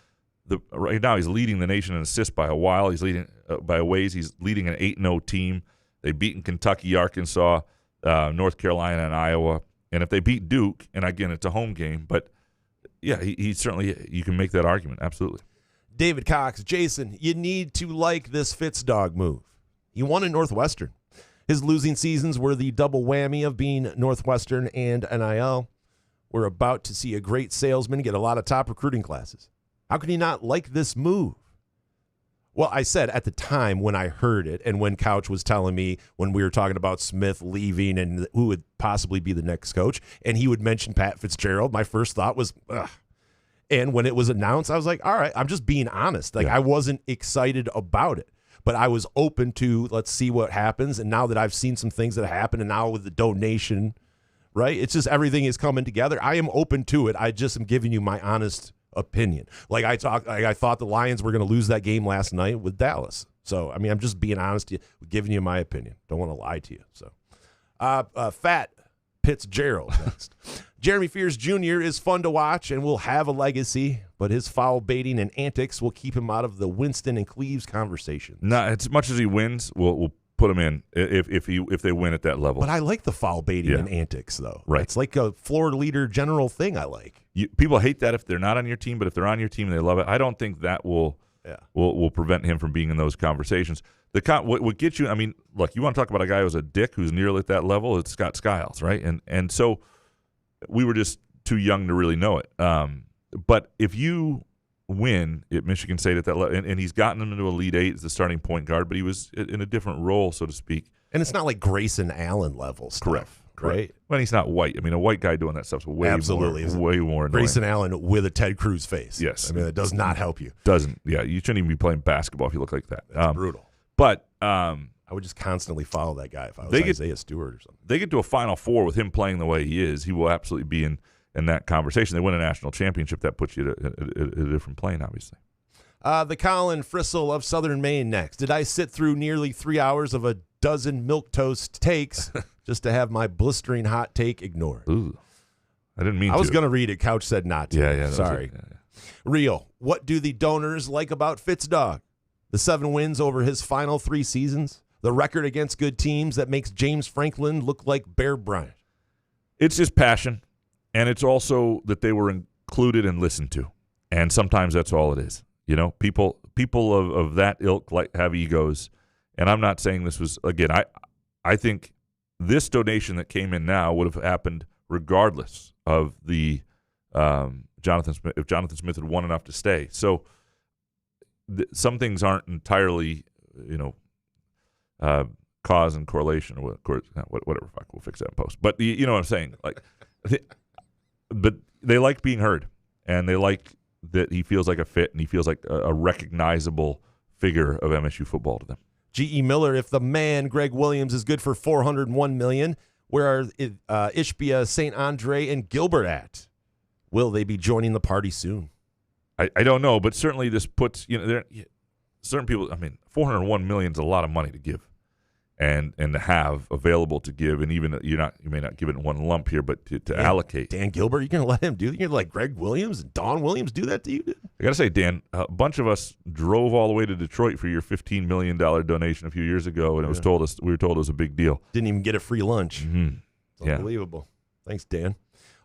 right now he's leading the nation in assists by a while. He's leading by a ways. He's leading an 8-0 team. They've beaten Kentucky, Arkansas, North Carolina, and Iowa. And if they beat Duke, and again, it's a home game, but yeah, he certainly, you can make that argument. Absolutely. David Cox, Jason, you need to like this Fitzdog move. He won at Northwestern. His losing seasons were the double whammy of being Northwestern and NIL. We're about to see a great salesman get a lot of top recruiting classes. How can you not like this move? Well, I said at the time when I heard it and when Couch was telling me when we were talking about Smith leaving and who would possibly be the next coach, and he would mention Pat Fitzgerald, my first thought was, ugh. And when it was announced, I was like, all right, I'm just being honest. I wasn't excited about it, but I was open to let's see what happens. And now that I've seen some things that happen, and now with the donation, right, it's just everything is coming together. I am open to it. I just am giving you my honest opinion. I thought the Lions were going to lose that game last night with Dallas. So, I'm just being honest, giving you my opinion. Don't want to lie to you. So, Fat Fitzgerald next. Jeremy Fears Jr. is fun to watch and will have a legacy, but his foul baiting and antics will keep him out of the Winston and Cleves conversation. No, as much as he wins, we'll put him in if they win at that level. But I like the foul baiting and antics, though. Right. It's like a floor leader general thing I like. People hate that if they're not on your team, but if they're on your team and they love it, I don't think that will prevent him from being in those conversations. What gets you, look, you want to talk about a guy who's a dick who's nearly at that level, it's Scott Skiles, right? And so we were just too young to really know it. But if you win at Michigan State at that level, and he's gotten him into Elite Eight as the starting point guard, but he was in a different role, so to speak. And it's not like Grayson Allen level stuff. Correct. Right? When he's not white. A white guy doing that stuff's way more annoying. Grayson Allen with a Ted Cruz face. Yes. It does not help you. Doesn't. Yeah, you shouldn't even be playing basketball if you look like that. That's brutal. But I would just constantly follow that guy if I was Isaiah Stewart or something. They get to a Final Four with him playing the way he is. He will absolutely be in that conversation. They win a national championship. That puts you at a different plane, obviously. The Colin Frissell of Southern Maine next. Did I sit through nearly 3 hours of a dozen milquetoast takes just to have my blistering hot take ignored? Ooh, I didn't mean to. I was going to read it. Couch said not to. Yeah. Sorry. Real. What do the donors like about Fitzdog? The 7 wins over his final 3 seasons? The record against good teams that makes James Franklin look like Bear Bryant? It's just passion, and it's also that they were included and listened to, and sometimes that's all it is. People of that ilk have egos, and I'm not saying this was, again, I think this donation that came in now would have happened regardless of the Jonathan Smith, if Jonathan Smith had won enough to stay. So some things aren't entirely, cause and correlation or whatever. Fuck, we'll fix that in post. But you know what I'm saying? But they like being heard, and they like that he feels like a fit, and he feels like a recognizable figure of MSU football to them. G.E. Miller, if the man Greg Williams is good for $401 million, where are Ishbia, St. Andre, and Gilbert at? Will they be joining the party soon? I don't know, but certainly this puts certain people. $401 million is a lot of money to give, and to have available to give, and even you may not give it in one lump here, but to allocate. Dan Gilbert, you're going to let him do? You're going to let Greg Williams and Don Williams do that to you? I got to say, Dan, a bunch of us drove all the way to Detroit for your $15 million donation a few years ago, and we were told it was a big deal. Didn't even get a free lunch. Mm-hmm. It's unbelievable. Thanks, Dan.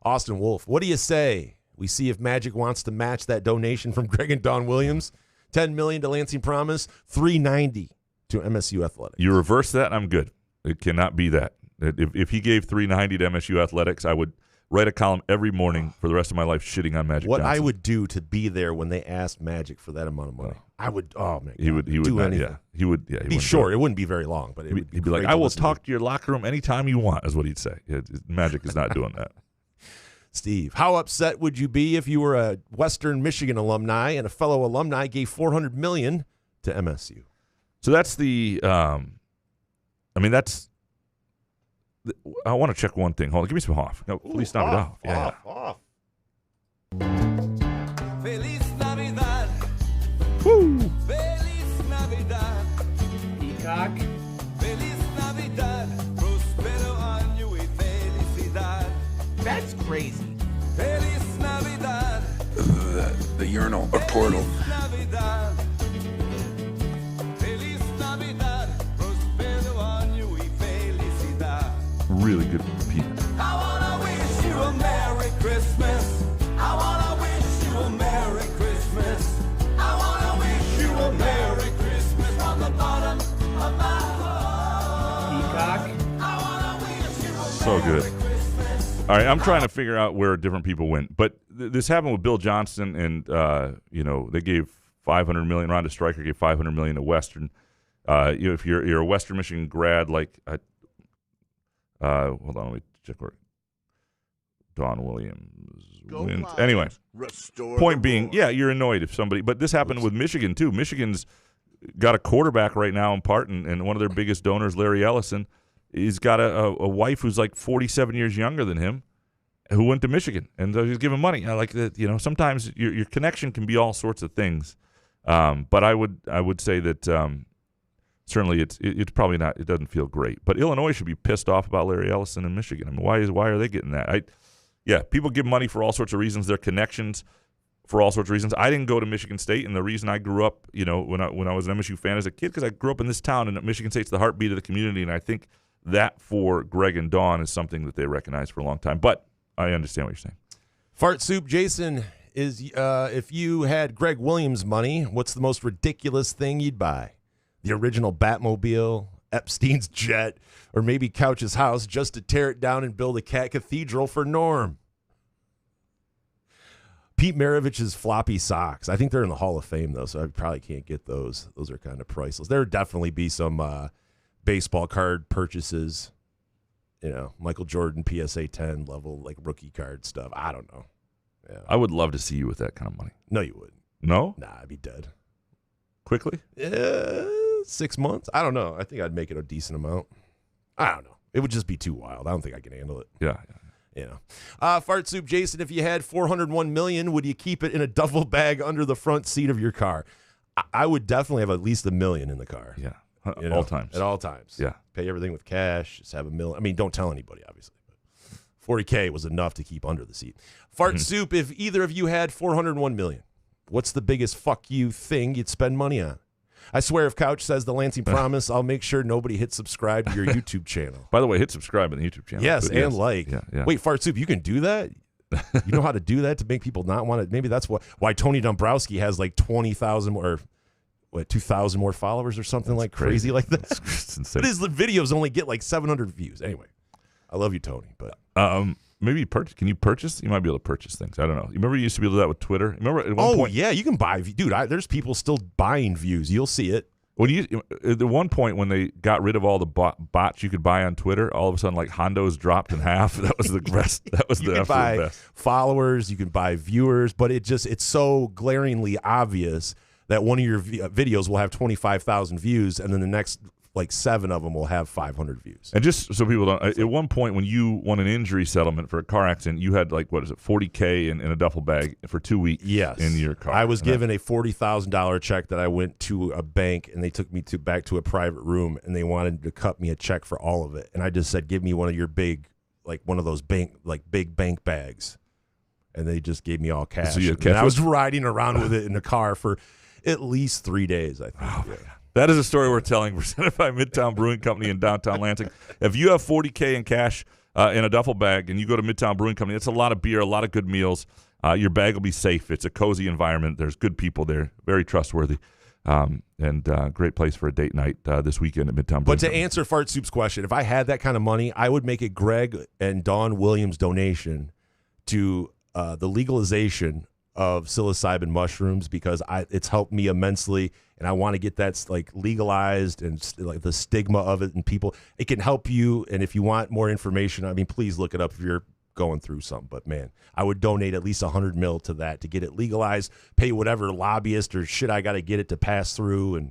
Austin Wolf, what do you say? We see if Magic wants to match that donation from Greg and Don Williams. $10 million to Lansing Promise, $390 to MSU Athletics. You reverse that, and I'm good. It cannot be that. If he gave $390 to MSU Athletics, I would write a column every morning for the rest of my life shitting on Magic What Johnson. I would do to be there when they asked Magic for that amount of money. I would. Oh man, he would do not, anything. Yeah, he would. Yeah, be short. It wouldn't be very long, but he'd be like, "I will talk to your locker room anytime you want," is what he'd say. Yeah, Magic is not doing that. Steve, how upset would you be if you were a Western Michigan alumni and a fellow alumni gave $400 million to MSU? So that's the. That's. I want to check one thing. Hold on, give me some off. No, please stop it off. Yeah. Off. Feliz Navidad. crazy. The urinal or portal. Really good Pete. I wanna wish you a Merry Christmas. I wanna wish you a Merry Christmas. I wanna wish you a Merry Christmas from the bottom of my heart. Peacock. I wanna wish you a So Merry good. Christmas. All right, I'm trying to figure out where different people went, but this happened with Bill Johnston, and they gave $500 million. Rhonda Stryker gave $500 million to Western. If you're a Western Michigan grad, like hold on, let me check where Don Williams wins. Anyway, point being, yeah, you're annoyed if somebody, but this happened with Michigan too. Michigan's got a quarterback right now in part, and one of their biggest donors, Larry Ellison, he's got a wife who's like 47 years younger than him, who went to Michigan, and he's giving money. I like that. Sometimes your connection can be all sorts of things, but I would say that. Certainly, it's probably not. It doesn't feel great. But Illinois should be pissed off about Larry Ellison in Michigan. I mean, why are they getting that? People give money for all sorts of reasons. Their connections for all sorts of reasons. I didn't go to Michigan State, and the reason I grew up, when I was an MSU fan as a kid, because I grew up in this town, and Michigan State's the heartbeat of the community. And I think that for Greg and Dawn is something that they recognize for a long time. But I understand what you're saying. Fart Soup, Jason, is if you had Greg Williams money, what's the most ridiculous thing you'd buy? The original Batmobile, Epstein's jet, or maybe Couch's house just to tear it down and build a cat cathedral for Norm. Pete Maravich's floppy socks. I think they're in the Hall of Fame, though, so I probably can't get those. Those are kind of priceless. There would definitely be some baseball card purchases, Michael Jordan PSA 10 level, like rookie card stuff. I don't know. Yeah. I would love to see you with that kind of money. No, you wouldn't. No? Nah, I'd be dead. Quickly? 6 months? I don't know. I think I'd make it a decent amount. I don't know. It would just be too wild. I don't think I can handle it. Yeah. Fart Soup, Jason, if you had $401 million, would you keep it in a duffel bag under the front seat of your car? I would definitely have at least $1 million in the car. Yeah. All times. At all times. Yeah. Pay everything with cash. Just have $1 million. I mean, don't tell anybody, obviously. But $40K was enough to keep under the seat. Fart Soup, if either of you had $401 million, what's the biggest fuck you thing you'd spend money on? I swear if Couch says the Lansing Promise, I'll make sure nobody hits subscribe to your YouTube channel. By the way, hit subscribe on the YouTube channel. Yes, and like. Yeah. Wait, Fart Soup, you can do that? You know how to do that to make people not want to? Maybe that's why Tony Dombrowski has like 20,000 more, 2,000 more followers or something That's like crazy like that. It's insane. But his videos only get like 700 views. Anyway, I love you, Tony. But maybe purchase. Can you purchase? You might be able to purchase things. I don't know. You remember you used to be able to do that with Twitter? Remember at one point? Yeah, you can buy. Dude, there's people still buying views. You'll see it. At one point when they got rid of all the bots you could buy on Twitter, all of a sudden like Hondo's dropped in half. That was the best. That was you the can buy best. Followers. You can buy viewers, but it's so glaringly obvious that one of your videos will have 25,000 views, and then the next like 7 of them will have 500 views. And just so people don't, at one point when you won an injury settlement for a car accident, you had like, $40K in a duffel bag for 2 weeks in your car. I was given a $40,000 check that I went to a bank, and they took me back to a private room, and they wanted to cut me a check for all of it. And I just said, give me one of your big bank bags. And they just gave me all cash. So and I was riding around with it in the car for at least 3 days, I think. Oh, yeah. That is a story we're telling, presented by Midtown Brewing Company in downtown Lansing. If you have $40K in cash in a duffel bag and you go to Midtown Brewing Company, it's a lot of beer, a lot of good meals. Your bag will be safe. It's a cozy environment. There's good people there, very trustworthy, and great place for a date night this weekend at Midtown Brewing But to Company. answer Fart Soup's question, if I had that kind of money, I would make it Greg and Dawn Williams' donation to the legalization of psilocybin mushrooms, because it's helped me immensely, and I want to get that like legalized, and like the stigma of it, and people, it can help you. And if you want more information, I mean, please look it up if you're going through something. But man, I would donate at least $100 million to that to get it legalized, pay whatever lobbyist or shit I got to get it to pass through,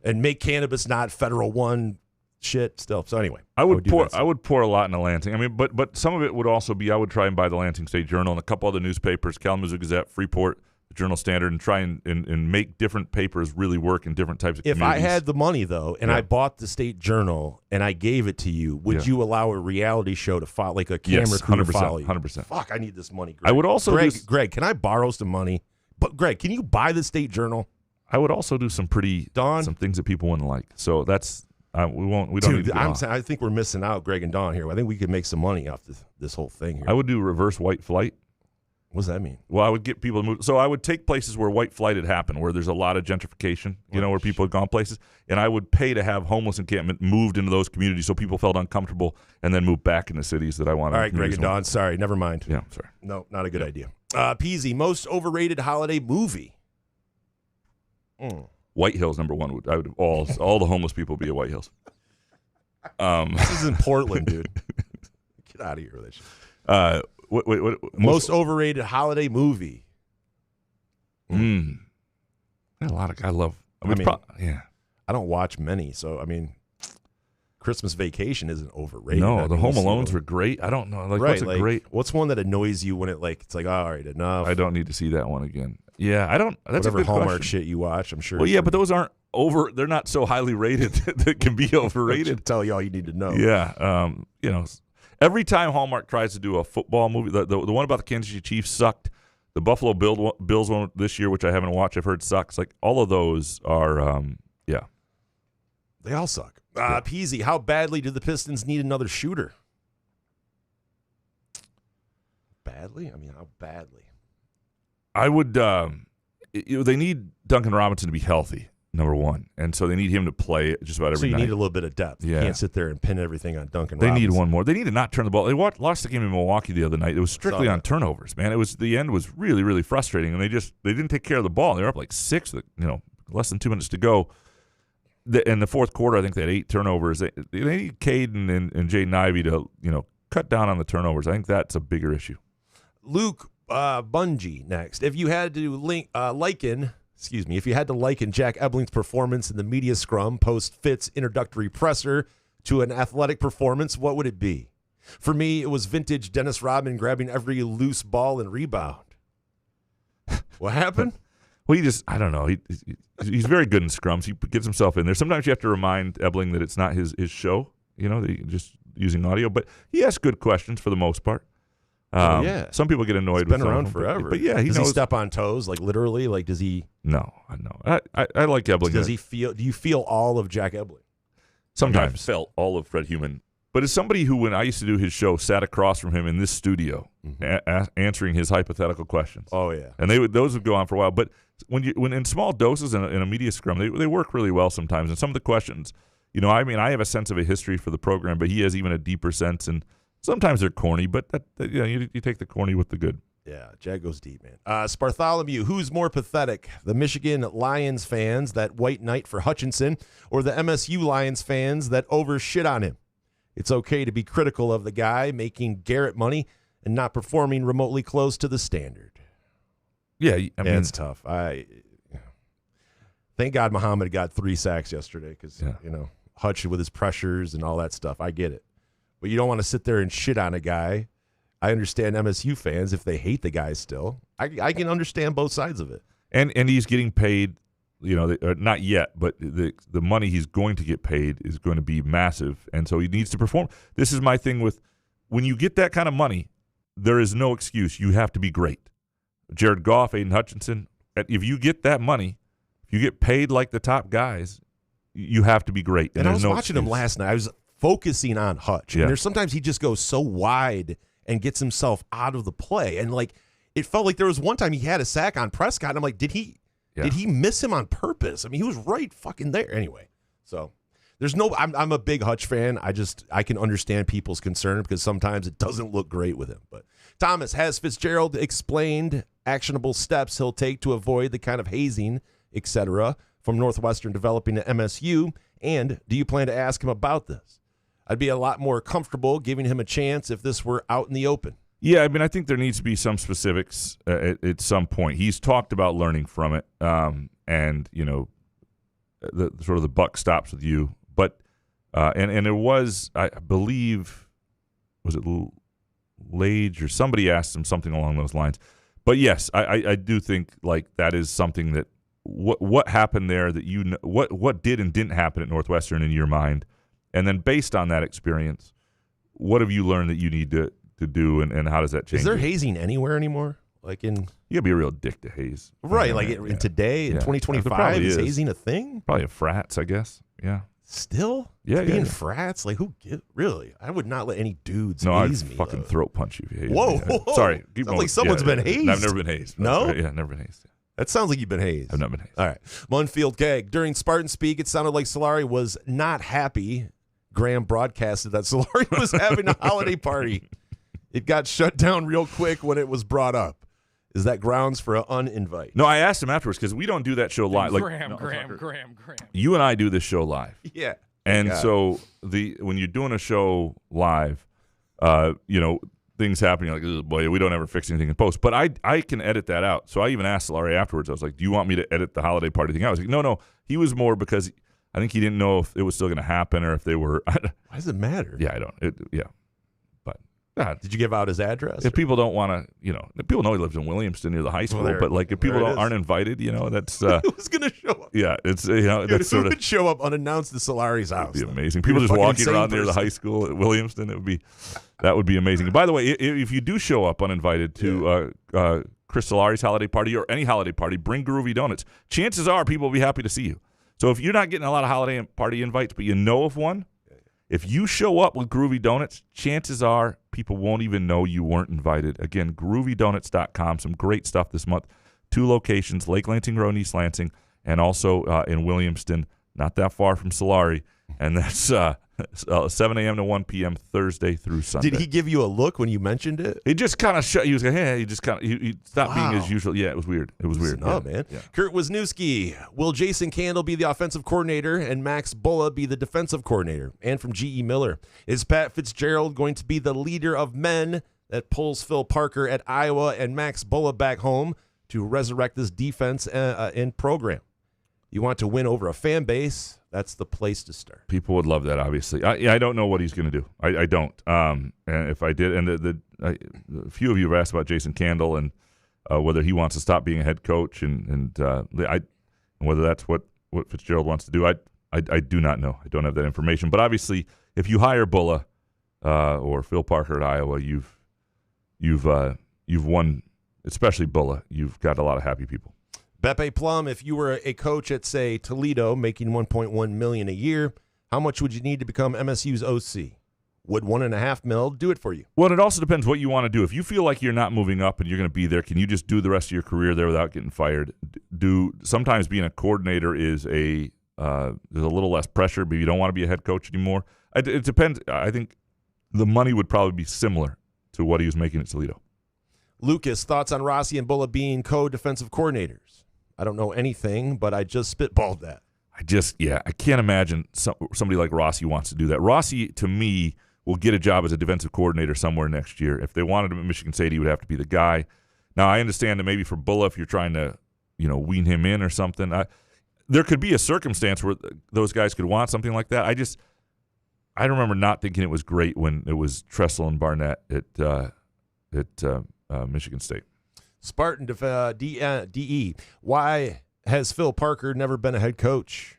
and make cannabis not Federal One shit still. So anyway, I would pour a lot into Lansing. I mean, but some of it would also be, I would try and buy the Lansing State Journal and a couple other newspapers, Kalamazoo Gazette, Freeport, Journal-Standard, and try and make different papers really work in different types of If communities. I had the money, though, and I bought the State Journal and I gave it to you, would you allow a reality show to follow, like a camera crew to follow you? 100%. Fuck, I need this money, Greg. I would also Greg, can I borrow some money? But Greg, can you buy the State Journal? I would also do some some things that people wouldn't like. So that's we don't need to get off. I think we're missing out, Greg and Don here. I think we could make some money off this whole thing here. I would do reverse white flight. What does that mean? Well, I would get people to move. So I would take places where white flight had happened, where there's a lot of gentrification, where people had gone places, and I would pay to have homeless encampment moved into those communities so people felt uncomfortable and then moved back into cities that I wanted. All right, Greg and Don, sorry, never mind. Yeah, sorry. No, not a good idea. Peasy, most overrated holiday movie. White Hills, number one. I would all the homeless people be at White Hills. This is in Portland, dude. Get out of here with this shit. What most overrated holiday movie? A lot of I love. I don't watch many, so I mean, Christmas Vacation isn't overrated. No, I the mean, Home Alones were great. I don't know, what's one that annoys you when it's like, all right, enough. I don't need to see that one again. Yeah, I don't. That's whatever a good Hallmark question. shit you watch, I'm sure. Well, yeah, but those aren't over. They're not so highly rated that can be overrated. Tell you all you need to know. Yeah, every time Hallmark tries to do a football movie, the one about the Kansas City Chiefs sucked. The Buffalo Bills one this year, which I haven't watched, I've heard sucks. Like all of those are, they all suck. Peasy, how badly do the Pistons need another shooter? Badly? I mean, how badly? I would. They need Duncan Robinson to be healthy, number one, and so they need him to play just about every night. So you need a little bit of depth. Yeah. You can't sit there and pin everything on Duncan They Robinson. need one more. They need to not turn the ball. They lost the game in Milwaukee the other night. It was strictly on turnovers, man. The end was really, really frustrating, and they didn't take care of the ball. They were up like 6, less than 2 minutes to go. In the fourth quarter, I think they had 8 turnovers. They need Caden and Jaden Ivey to cut down on the turnovers. I think that's a bigger issue. Luke Bungie next. If you had to liken Jack Ebling's performance in the media scrum post Fitz introductory presser to an athletic performance, what would it be? For me, it was vintage Dennis Rodman grabbing every loose ball and rebound. What happened? Well, I don't know. He's very good in scrums. He gets himself in there. Sometimes you have to remind Ebling that it's not his show, that just using audio. But he asks good questions for the most part. Some people get annoyed with him. He's been around forever. But yeah, does he step on toes, like literally? Like, does he? No. I like Ebling. Does he feel? Do you feel all of Jack Ebling? Sometimes. I felt all of Fred Human. But as somebody who, when I used to do his show, sat across from him in this studio, answering his hypothetical questions. Oh yeah, and those would go on for a while. But when in small doses in a media scrum, they work really well sometimes. And some of the questions, I have a sense of a history for the program, but he has even a deeper sense. And sometimes they're corny, but you take the corny with the good. Yeah, Jag goes deep, man. Spartholomew, who's more pathetic? The Michigan Lions fans that white knight for Hutchinson, or the MSU Lions fans that overshit on him? It's okay to be critical of the guy making Garrett money and not performing remotely close to the standard. Yeah, I mean, it's tough. Thank God Muhammad got 3 sacks yesterday because, Hutch with his pressures and all that stuff. I get it. But you don't want to sit there and shit on a guy. I understand MSU fans, if they hate the guy still. I can understand both sides of it. And he's getting paid, not yet, but the money he's going to get paid is going to be massive, and so he needs to perform. This is my thing with when you get that kind of money, there is no excuse. You have to be great. Jared Goff, Aiden Hutchinson, if you get that money, if you get paid like the top guys, you have to be great. And I was watching him last night. I was focusing on Hutch. Yeah. And there's sometimes he just goes so wide and gets himself out of the play. And it felt like there was one time he had a sack on Prescott, and I'm like, did he miss him on purpose? I mean, he was right fucking there. Anyway, so there's I'm a big Hutch fan. I can understand people's concern because sometimes it doesn't look great with him. But Thomas, has Fitzgerald explained actionable steps he'll take to avoid the kind of hazing, etc., from Northwestern developing at MSU? And do you plan to ask him about this? I'd be a lot more comfortable giving him a chance if this were out in the open. Yeah, I mean, I think there needs to be some specifics at some point. He's talked about learning from it, and the sort of the buck stops with you. But and it was, I believe, was it Lage or somebody asked him something along those lines. But yes, I do think like that is something that what happened there that what did and didn't happen at Northwestern in your mind, and then based on that experience, what have you learned that you need to do, and how does that change? Is there hazing anywhere anymore? Like you gotta be a real dick to haze, right? Like in today in 2025, is hazing a thing? Probably a frats, I guess. Yeah. Still? Being frats? Like, who really? I would not let any dudes haze me. Fucking throat punch you if you haze Whoa, me. Sorry. Sounds like someone's been hazed. I've never been hazed. No? Yeah, never been hazed. That sounds like you've been hazed. I've not been hazed. All right. Munfield gag. During Spartan Speak, it sounded like Solari was not happy. Graham broadcasted that Solari was having a holiday party. It got shut down real quick when it was brought up. Is that grounds for an uninvite? No, I asked him afterwards because we don't do that show live. Graham. You and I do this show live. Yeah. And so when you're doing a show live, things happen. You're like, oh, boy, we don't ever fix anything in post. But I can edit that out. So I even asked Solari afterwards. I was like, do you want me to edit the holiday party thing out? I was like, no. He was more because I think he didn't know if it was still going to happen or if they were. Why does it matter? Yeah, I don't. But did you give out his address? If people don't want to, people know he lives in Williamston near the high school. But like, if people aren't invited, that's. Who's going to show up? Yeah, it's that's sort of. Who would show up unannounced to Solari's house? That'd be amazing. People just walking around near the high school at Williamston. That would be amazing. And by the way, if you do show up uninvited to Chris Solari's holiday party or any holiday party, bring Groovy Donuts. Chances are people will be happy to see you. So if you're not getting a lot of holiday party invites, but you know of one, if you show up with Groovy Donuts, chances are people won't even know you weren't invited. Again, groovydonuts.com. Some great stuff this month. 2 locations, Lake Lansing Road in East Lansing, and also in Williamston, not that far from Solari. And that's 7 a.m. to 1 p.m. Thursday through Sunday. Did he give you a look when you mentioned it? He just kind of shut. He was like, hey, he just kind of he stopped being as usual. Yeah, it was weird. It was weird. Oh, man. Yeah. Kurt Wisniewski. Will Jason Candle be the offensive coordinator and Max Bulla be the defensive coordinator? And from G.E. Miller. Is Pat Fitzgerald going to be the leader of men that pulls Phil Parker at Iowa and Max Bulla back home to resurrect this defense and program? You want to win over a fan base, that's the place to start. People would love that, obviously. I don't know what he's going to do. I don't. And if I did, and a few of you have asked about Jason Candle and whether he wants to stop being a head coach and whether that's what Fitzgerald wants to do. I do not know. I don't have that information. But obviously, if you hire Bulla or Phil Parker at Iowa, you've won, especially Bulla. You've got a lot of happy people. Beppe Plum, if you were a coach at, say, Toledo, making $1.1 million a year, how much would you need to become MSU's OC? Would $1.5 million do it for you? Well, it also depends what you want to do. If you feel like you're not moving up and you're going to be there, can you just do the rest of your career there without getting fired? Sometimes being a coordinator is there's a little less pressure, but you don't want to be a head coach anymore. It depends. I think the money would probably be similar to what he was making at Toledo. Lucas, thoughts on Rossi and Bulla being co-defensive coordinators? I don't know anything, but I just spitballed that. I can't imagine somebody like Rossi wants to do that. Rossi, to me, will get a job as a defensive coordinator somewhere next year. If they wanted him at Michigan State, he would have to be the guy. Now, I understand that maybe for Bulla, if you're trying to, wean him in or something, there could be a circumstance where those guys could want something like that. I remember not thinking it was great when it was Tressel and Barnett at Michigan State. Spartan DE. Why has Phil Parker never been a head coach?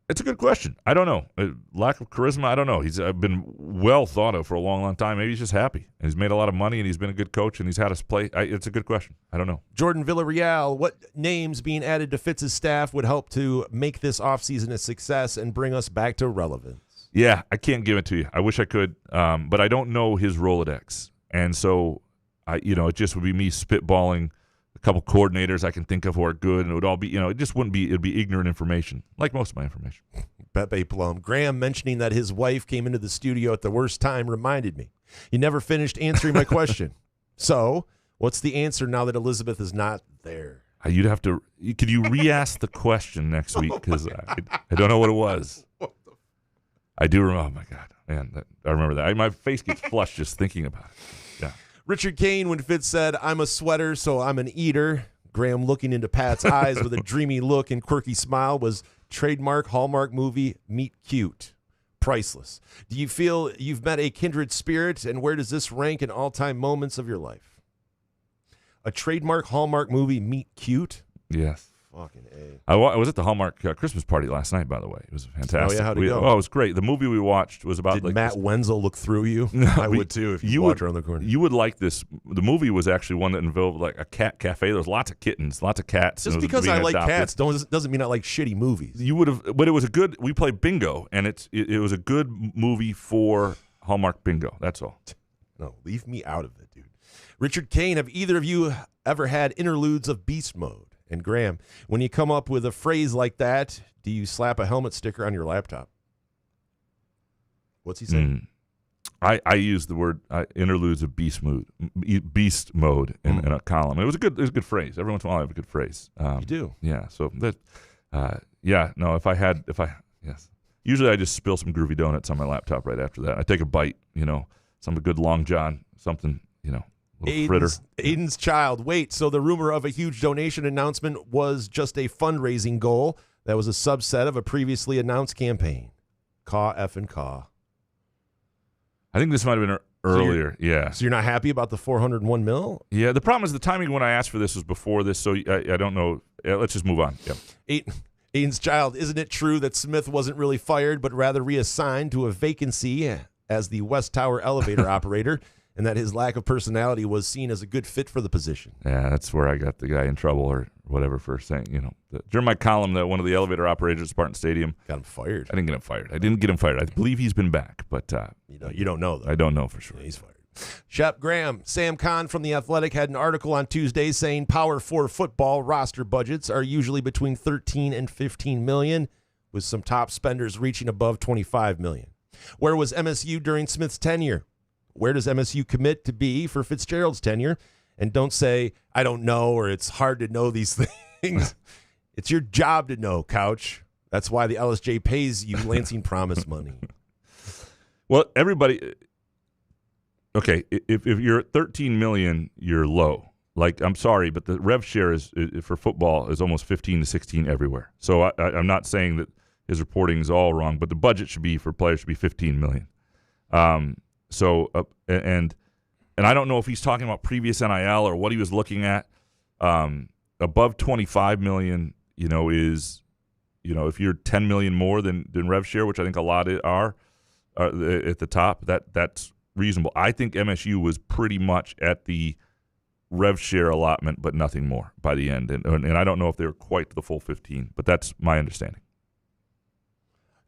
It's a good question. I don't know. Lack of charisma, I don't know. He's been well thought of for a long, long time. Maybe he's just happy. And he's made a lot of money, and he's been a good coach, and he's had us play. It's a good question. I don't know. Jordan Villarreal, what names being added to Fitz's staff would help to make this offseason a success and bring us back to relevance? Yeah, I can't give it to you. I wish I could, but I don't know his Rolodex. And so, it just would be me spitballing a couple coordinators I can think of who are good, and it would all be, it just wouldn't be, it'd be ignorant information, like most of my information. Beppe Plum. Graham mentioning that his wife came into the studio at the worst time reminded me. You never finished answering my question. So, what's the answer now that Elizabeth is not there? You'd have to, could you re-ask the question next week? Because I don't know what it was. I do remember, oh my God, man, I remember that. My face gets flushed just thinking about it. Yeah. Richard Kane, when Fitz said, I'm a sweater, so I'm an eater. Graham looking into Pat's eyes with a dreamy look and quirky smile was trademark Hallmark movie Meet Cute. priceless. Do you feel you've met a kindred spirit, and where does this rank in all-time moments of your life? A trademark Hallmark movie, Meet Cute? Yes. Fucking A. I was at the Hallmark Christmas party last night, by the way. It was fantastic. Oh, yeah? How'd it go? Oh, it was great. The movie we watched was about... Did Matt Wenzel look through you? I would, too, if you walked around the corner. You would like this. The movie was actually one that involved like a cat cafe. There was lots of kittens, lots of cats. Just because I like cats doesn't mean I like shitty movies. You would have... But it was a good... We played bingo, and it was a good movie for Hallmark bingo. That's all. No, leave me out of it, dude. Richard Kane, have either of you ever had interludes of beast mode? And Graham, when you come up with a phrase like that, do you slap a helmet sticker on your laptop? What's he saying? I used the word interludes of beast mode in a column. It was a good phrase. Every once in a while I have a good phrase. You do? Yeah. So that yes. Usually I just spill some groovy donuts on my laptop right after that. I take a bite, some good Long John, something, Aiden's child. Wait, so the rumor of a huge donation announcement was just a fundraising goal that was a subset of a previously announced campaign. Caw effing caw. I think this might have been earlier. So you're not happy about the $401 million? Yeah, the problem is the timing when I asked for this was before this, so I don't know. Let's just move on. Yeah. Aiden's child, isn't it true that Smith wasn't really fired, but rather reassigned to a vacancy as the West Tower elevator operator, and that his lack of personality was seen as a good fit for the position? Yeah, that's where I got the guy in trouble or whatever for saying, during my column that one of the elevator operators at Spartan Stadium. Got him fired. I didn't get him fired. I believe he's been back, but you don't know, though. I don't know for sure. Yeah, he's fired. Shep Graham, Sam Kahn from The Athletic had an article on Tuesday saying Power 4 football roster budgets are usually between $13 and $15 million, with some top spenders reaching above $25 million. Where was MSU during Smith's tenure? Where does MSU commit to be for Fitzgerald's tenure? And don't say, I don't know, or it's hard to know these things. It's your job to know, Couch. That's why the LSJ pays you Lansing Promise money. Well, everybody... Okay, if you're at $13 million, you're low. Like, I'm sorry, but the rev share is for football is almost 15 to 16 everywhere. So I'm not saying that his reporting is all wrong, but the budget should be for players should be $15 million. And I don't know if he's talking about previous NIL or what he was looking at. Above $25 million, is if you're $10 million more than rev share, which I think a lot are at the top, that's reasonable. I think MSU was pretty much at the rev share allotment, but nothing more by the end. And I don't know if they were quite to the full 15, but that's my understanding.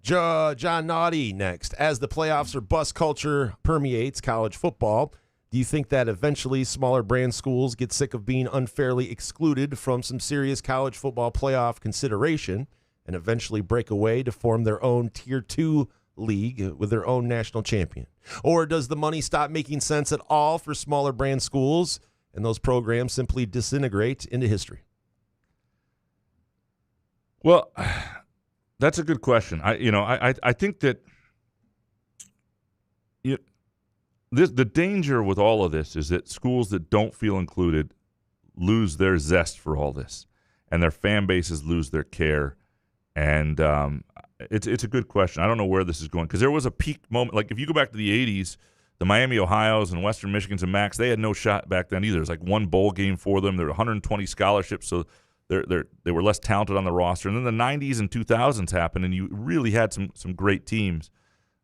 John Naughty next. As the playoffs or bus culture permeates college football, do you think that eventually smaller brand schools get sick of being unfairly excluded from some serious college football playoff consideration and eventually break away to form their own Tier 2 league with their own national champion? Or does the money stop making sense at all for smaller brand schools and those programs simply disintegrate into history? Well, that's a good question. I think that the danger with all of this is that schools that don't feel included lose their zest for all this, and their fan bases lose their care. And it's a good question. I don't know where this is going, because there was a peak moment. Like if you go back to the 80s, the Miami Ohios and Western Michigans and Macs, they had no shot back then either. There was like one bowl game for them. There were 120 scholarships, so they were less talented on the roster. And then the 90s and 2000s happened, and you really had some great teams.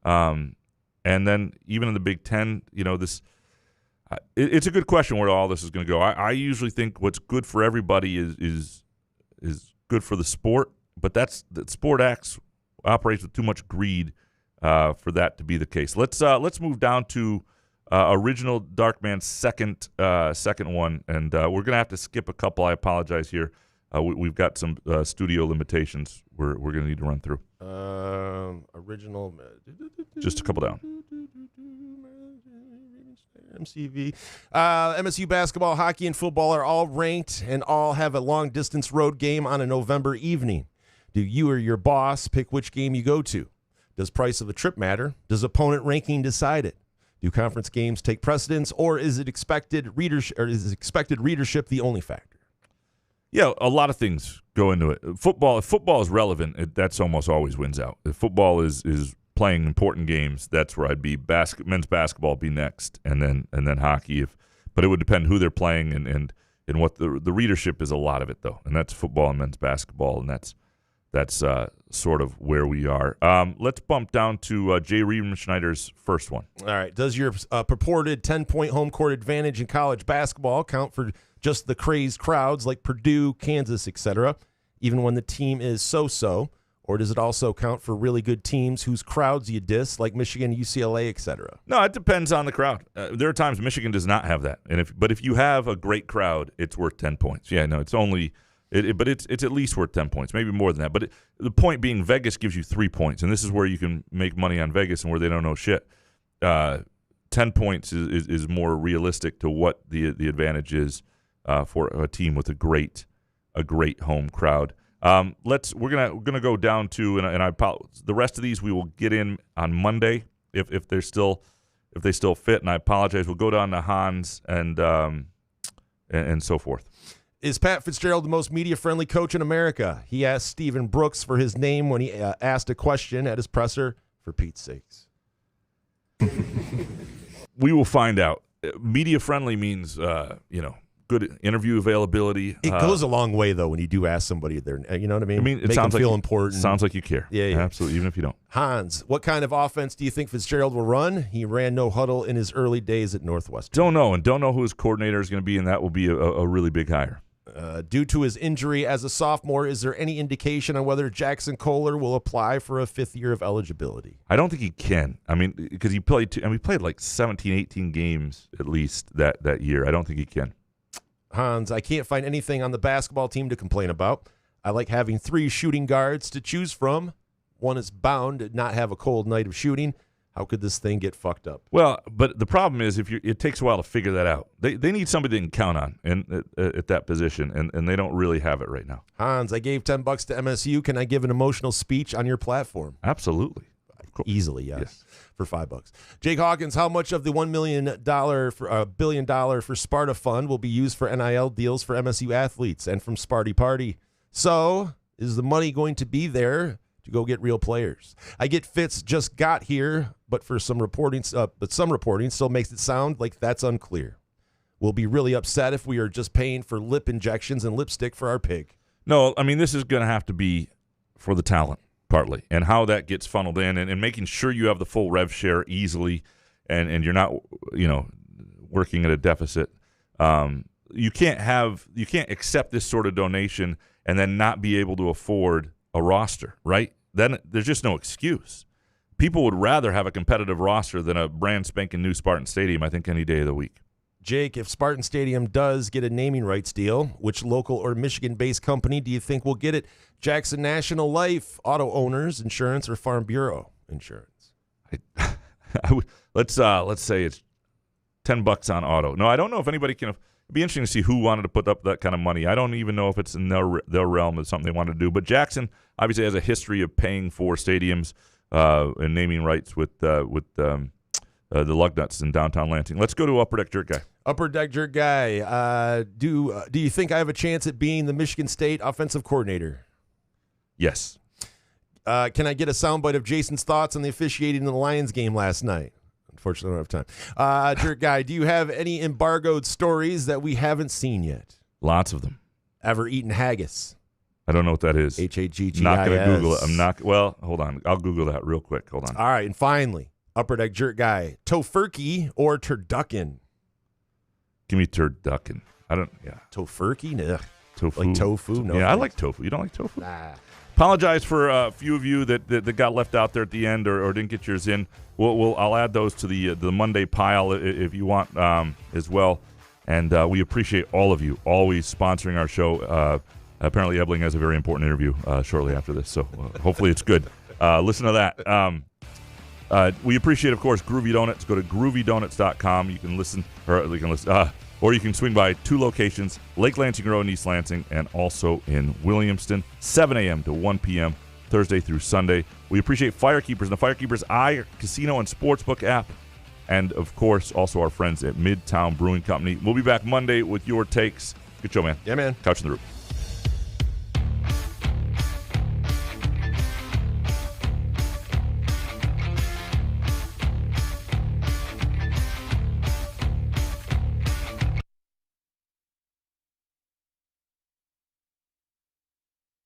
And then even in the Big Ten, it's a good question where all this is going to go. I usually think what's good for everybody is good for the sport, but that sport operates with too much greed for that to be the case. Let's move down to original Darkman's second one, and we're gonna have to skip a couple. I apologize here. We've got some studio limitations we're gonna need to run through. Original, just a couple down. MCV. MSU basketball, hockey, and football are all ranked and all have a long-distance road game on a November evening. Do you or your boss pick which game you go to? Does price of the trip matter? Does opponent ranking decide it? Do conference games take precedence, or is expected readership the only factor? Yeah, a lot of things go into it. If football is relevant, that's almost always wins out. If football is playing important games, that's where I'd be. Men's basketball would be next, and then hockey. But it would depend who they're playing and what the readership is. A lot of it though, and that's football and men's basketball, and that's sort of where we are. Let's bump down to Jay Riemenschneider's first one. All right. Does your purported 10-point home court advantage in college basketball count for just the crazed crowds like Purdue, Kansas, etc., even when the team is so-so? Or does it also count for really good teams whose crowds you diss, like Michigan, UCLA, etc.? No, it depends on the crowd. There are times Michigan does not have that, but if you have a great crowd, it's worth 10 points. Yeah, no, it's only, but it's at least worth 10 points, maybe more than that. But the point being, Vegas gives you 3 points, and this is where you can make money on Vegas and where they don't know shit. 10 points is more realistic to what the advantage is for a team with a great home crowd. We're gonna go down to and I the rest of these we will get in on Monday if they still fit, and I apologize. We'll go down to Hans and so forth. Is Pat Fitzgerald the most media-friendly coach in America? He asked Stephen Brooks for his name when he asked a question at his presser, for Pete's sakes. We will find out. Media-friendly means, good interview availability. It goes a long way, though, when you do ask somebody there. You know what I mean? It Make sounds them feel like important. Sounds like you care. Yeah. Absolutely, even if you don't. Hans, what kind of offense do you think Fitzgerald will run? He ran no huddle in his early days at Northwestern. Don't know who his coordinator is going to be, and that will be a really big hire. Due to his injury as a sophomore, is there any indication on whether Jackson Kohler will apply for a fifth year of eligibility? I don't think he can. I mean, because he played like 17, 18 games at least that year. I don't think he can. Hans, I can't find anything on the basketball team to complain about. I like having 3 shooting guards to choose from. One is bound to not have a cold night of shooting. How could this thing get fucked up? Well, but the problem is it takes a while to figure that out. They need somebody they can count on at that position, and they don't really have it right now. Hans, I gave $10 to MSU. Can I give an emotional speech on your platform? Absolutely. Easily, yes. For $5. Jake Hawkins, how much of the $1 billion for Sparta Fund will be used for NIL deals for MSU athletes and from Sparty Party? So, is the money going to be there to go get real players? I get Fitz just got here, but some reporting still makes it sound like that's unclear. We'll be really upset if we are just paying for lip injections and lipstick for our pig. No, I mean, this is going to have to be for the talent. Partly, and how that gets funneled in, and making sure you have the full rev share easily, and you're not, working at a deficit. You can't accept this sort of donation and then not be able to afford a roster, right? Then there's just no excuse. People would rather have a competitive roster than a brand spanking new Spartan Stadium, I think, any day of the week. Jake, if Spartan Stadium does get a naming rights deal, which local or Michigan-based company do you think will get it? Jackson National Life, Auto Owners Insurance, or Farm Bureau Insurance? Let's say it's $10 on auto. No, I don't know if anybody can. It'd be interesting to see who wanted to put up that kind of money. I don't even know if it's in their realm of something they want to do. But Jackson obviously has a history of paying for stadiums and naming rights with the Lugnuts in downtown Lansing. Let's go to Upper Deck Jerk Guy. Upper Deck Jerk Guy, do you think I have a chance at being the Michigan State offensive coordinator? Yes. Can I get a soundbite of Jason's thoughts on the officiating in the Lions game last night? Unfortunately, I don't have time. Jerk Guy, do you have any embargoed stories that we haven't seen yet? Lots of them. Ever eaten haggis? I don't know what that is. Haggis. Not going to Google it. I'm not. Well, hold on. I'll Google that real quick. Hold on. All right, and finally, Upper Deck Jerk Guy, tofurkey or turducken? Give me turducken. Tofurkey? Ugh. Tofu. Like tofu? No. Yeah, I like tofu. You don't like tofu? Nah. Apologize for a few of you that got left out there at the end or didn't get yours in. I'll add those to the Monday pile if you want as well. And we appreciate all of you always sponsoring our show. Apparently, Ebling has a very important interview shortly after this, so hopefully it's good. Listen to that. We appreciate, of course, Groovy Donuts. Go to groovydonuts.com. You can listen, or you can swing by 2 locations, Lake Lansing Road in East Lansing, and also in Williamston, 7 a.m. to 1 p.m., Thursday through Sunday. We appreciate Firekeepers and the Firekeepers Eye Casino and Sportsbook app, and, of course, also our friends at Midtown Brewing Company. We'll be back Monday with your takes. Good show, man. Yeah, man. Couch in the Roof.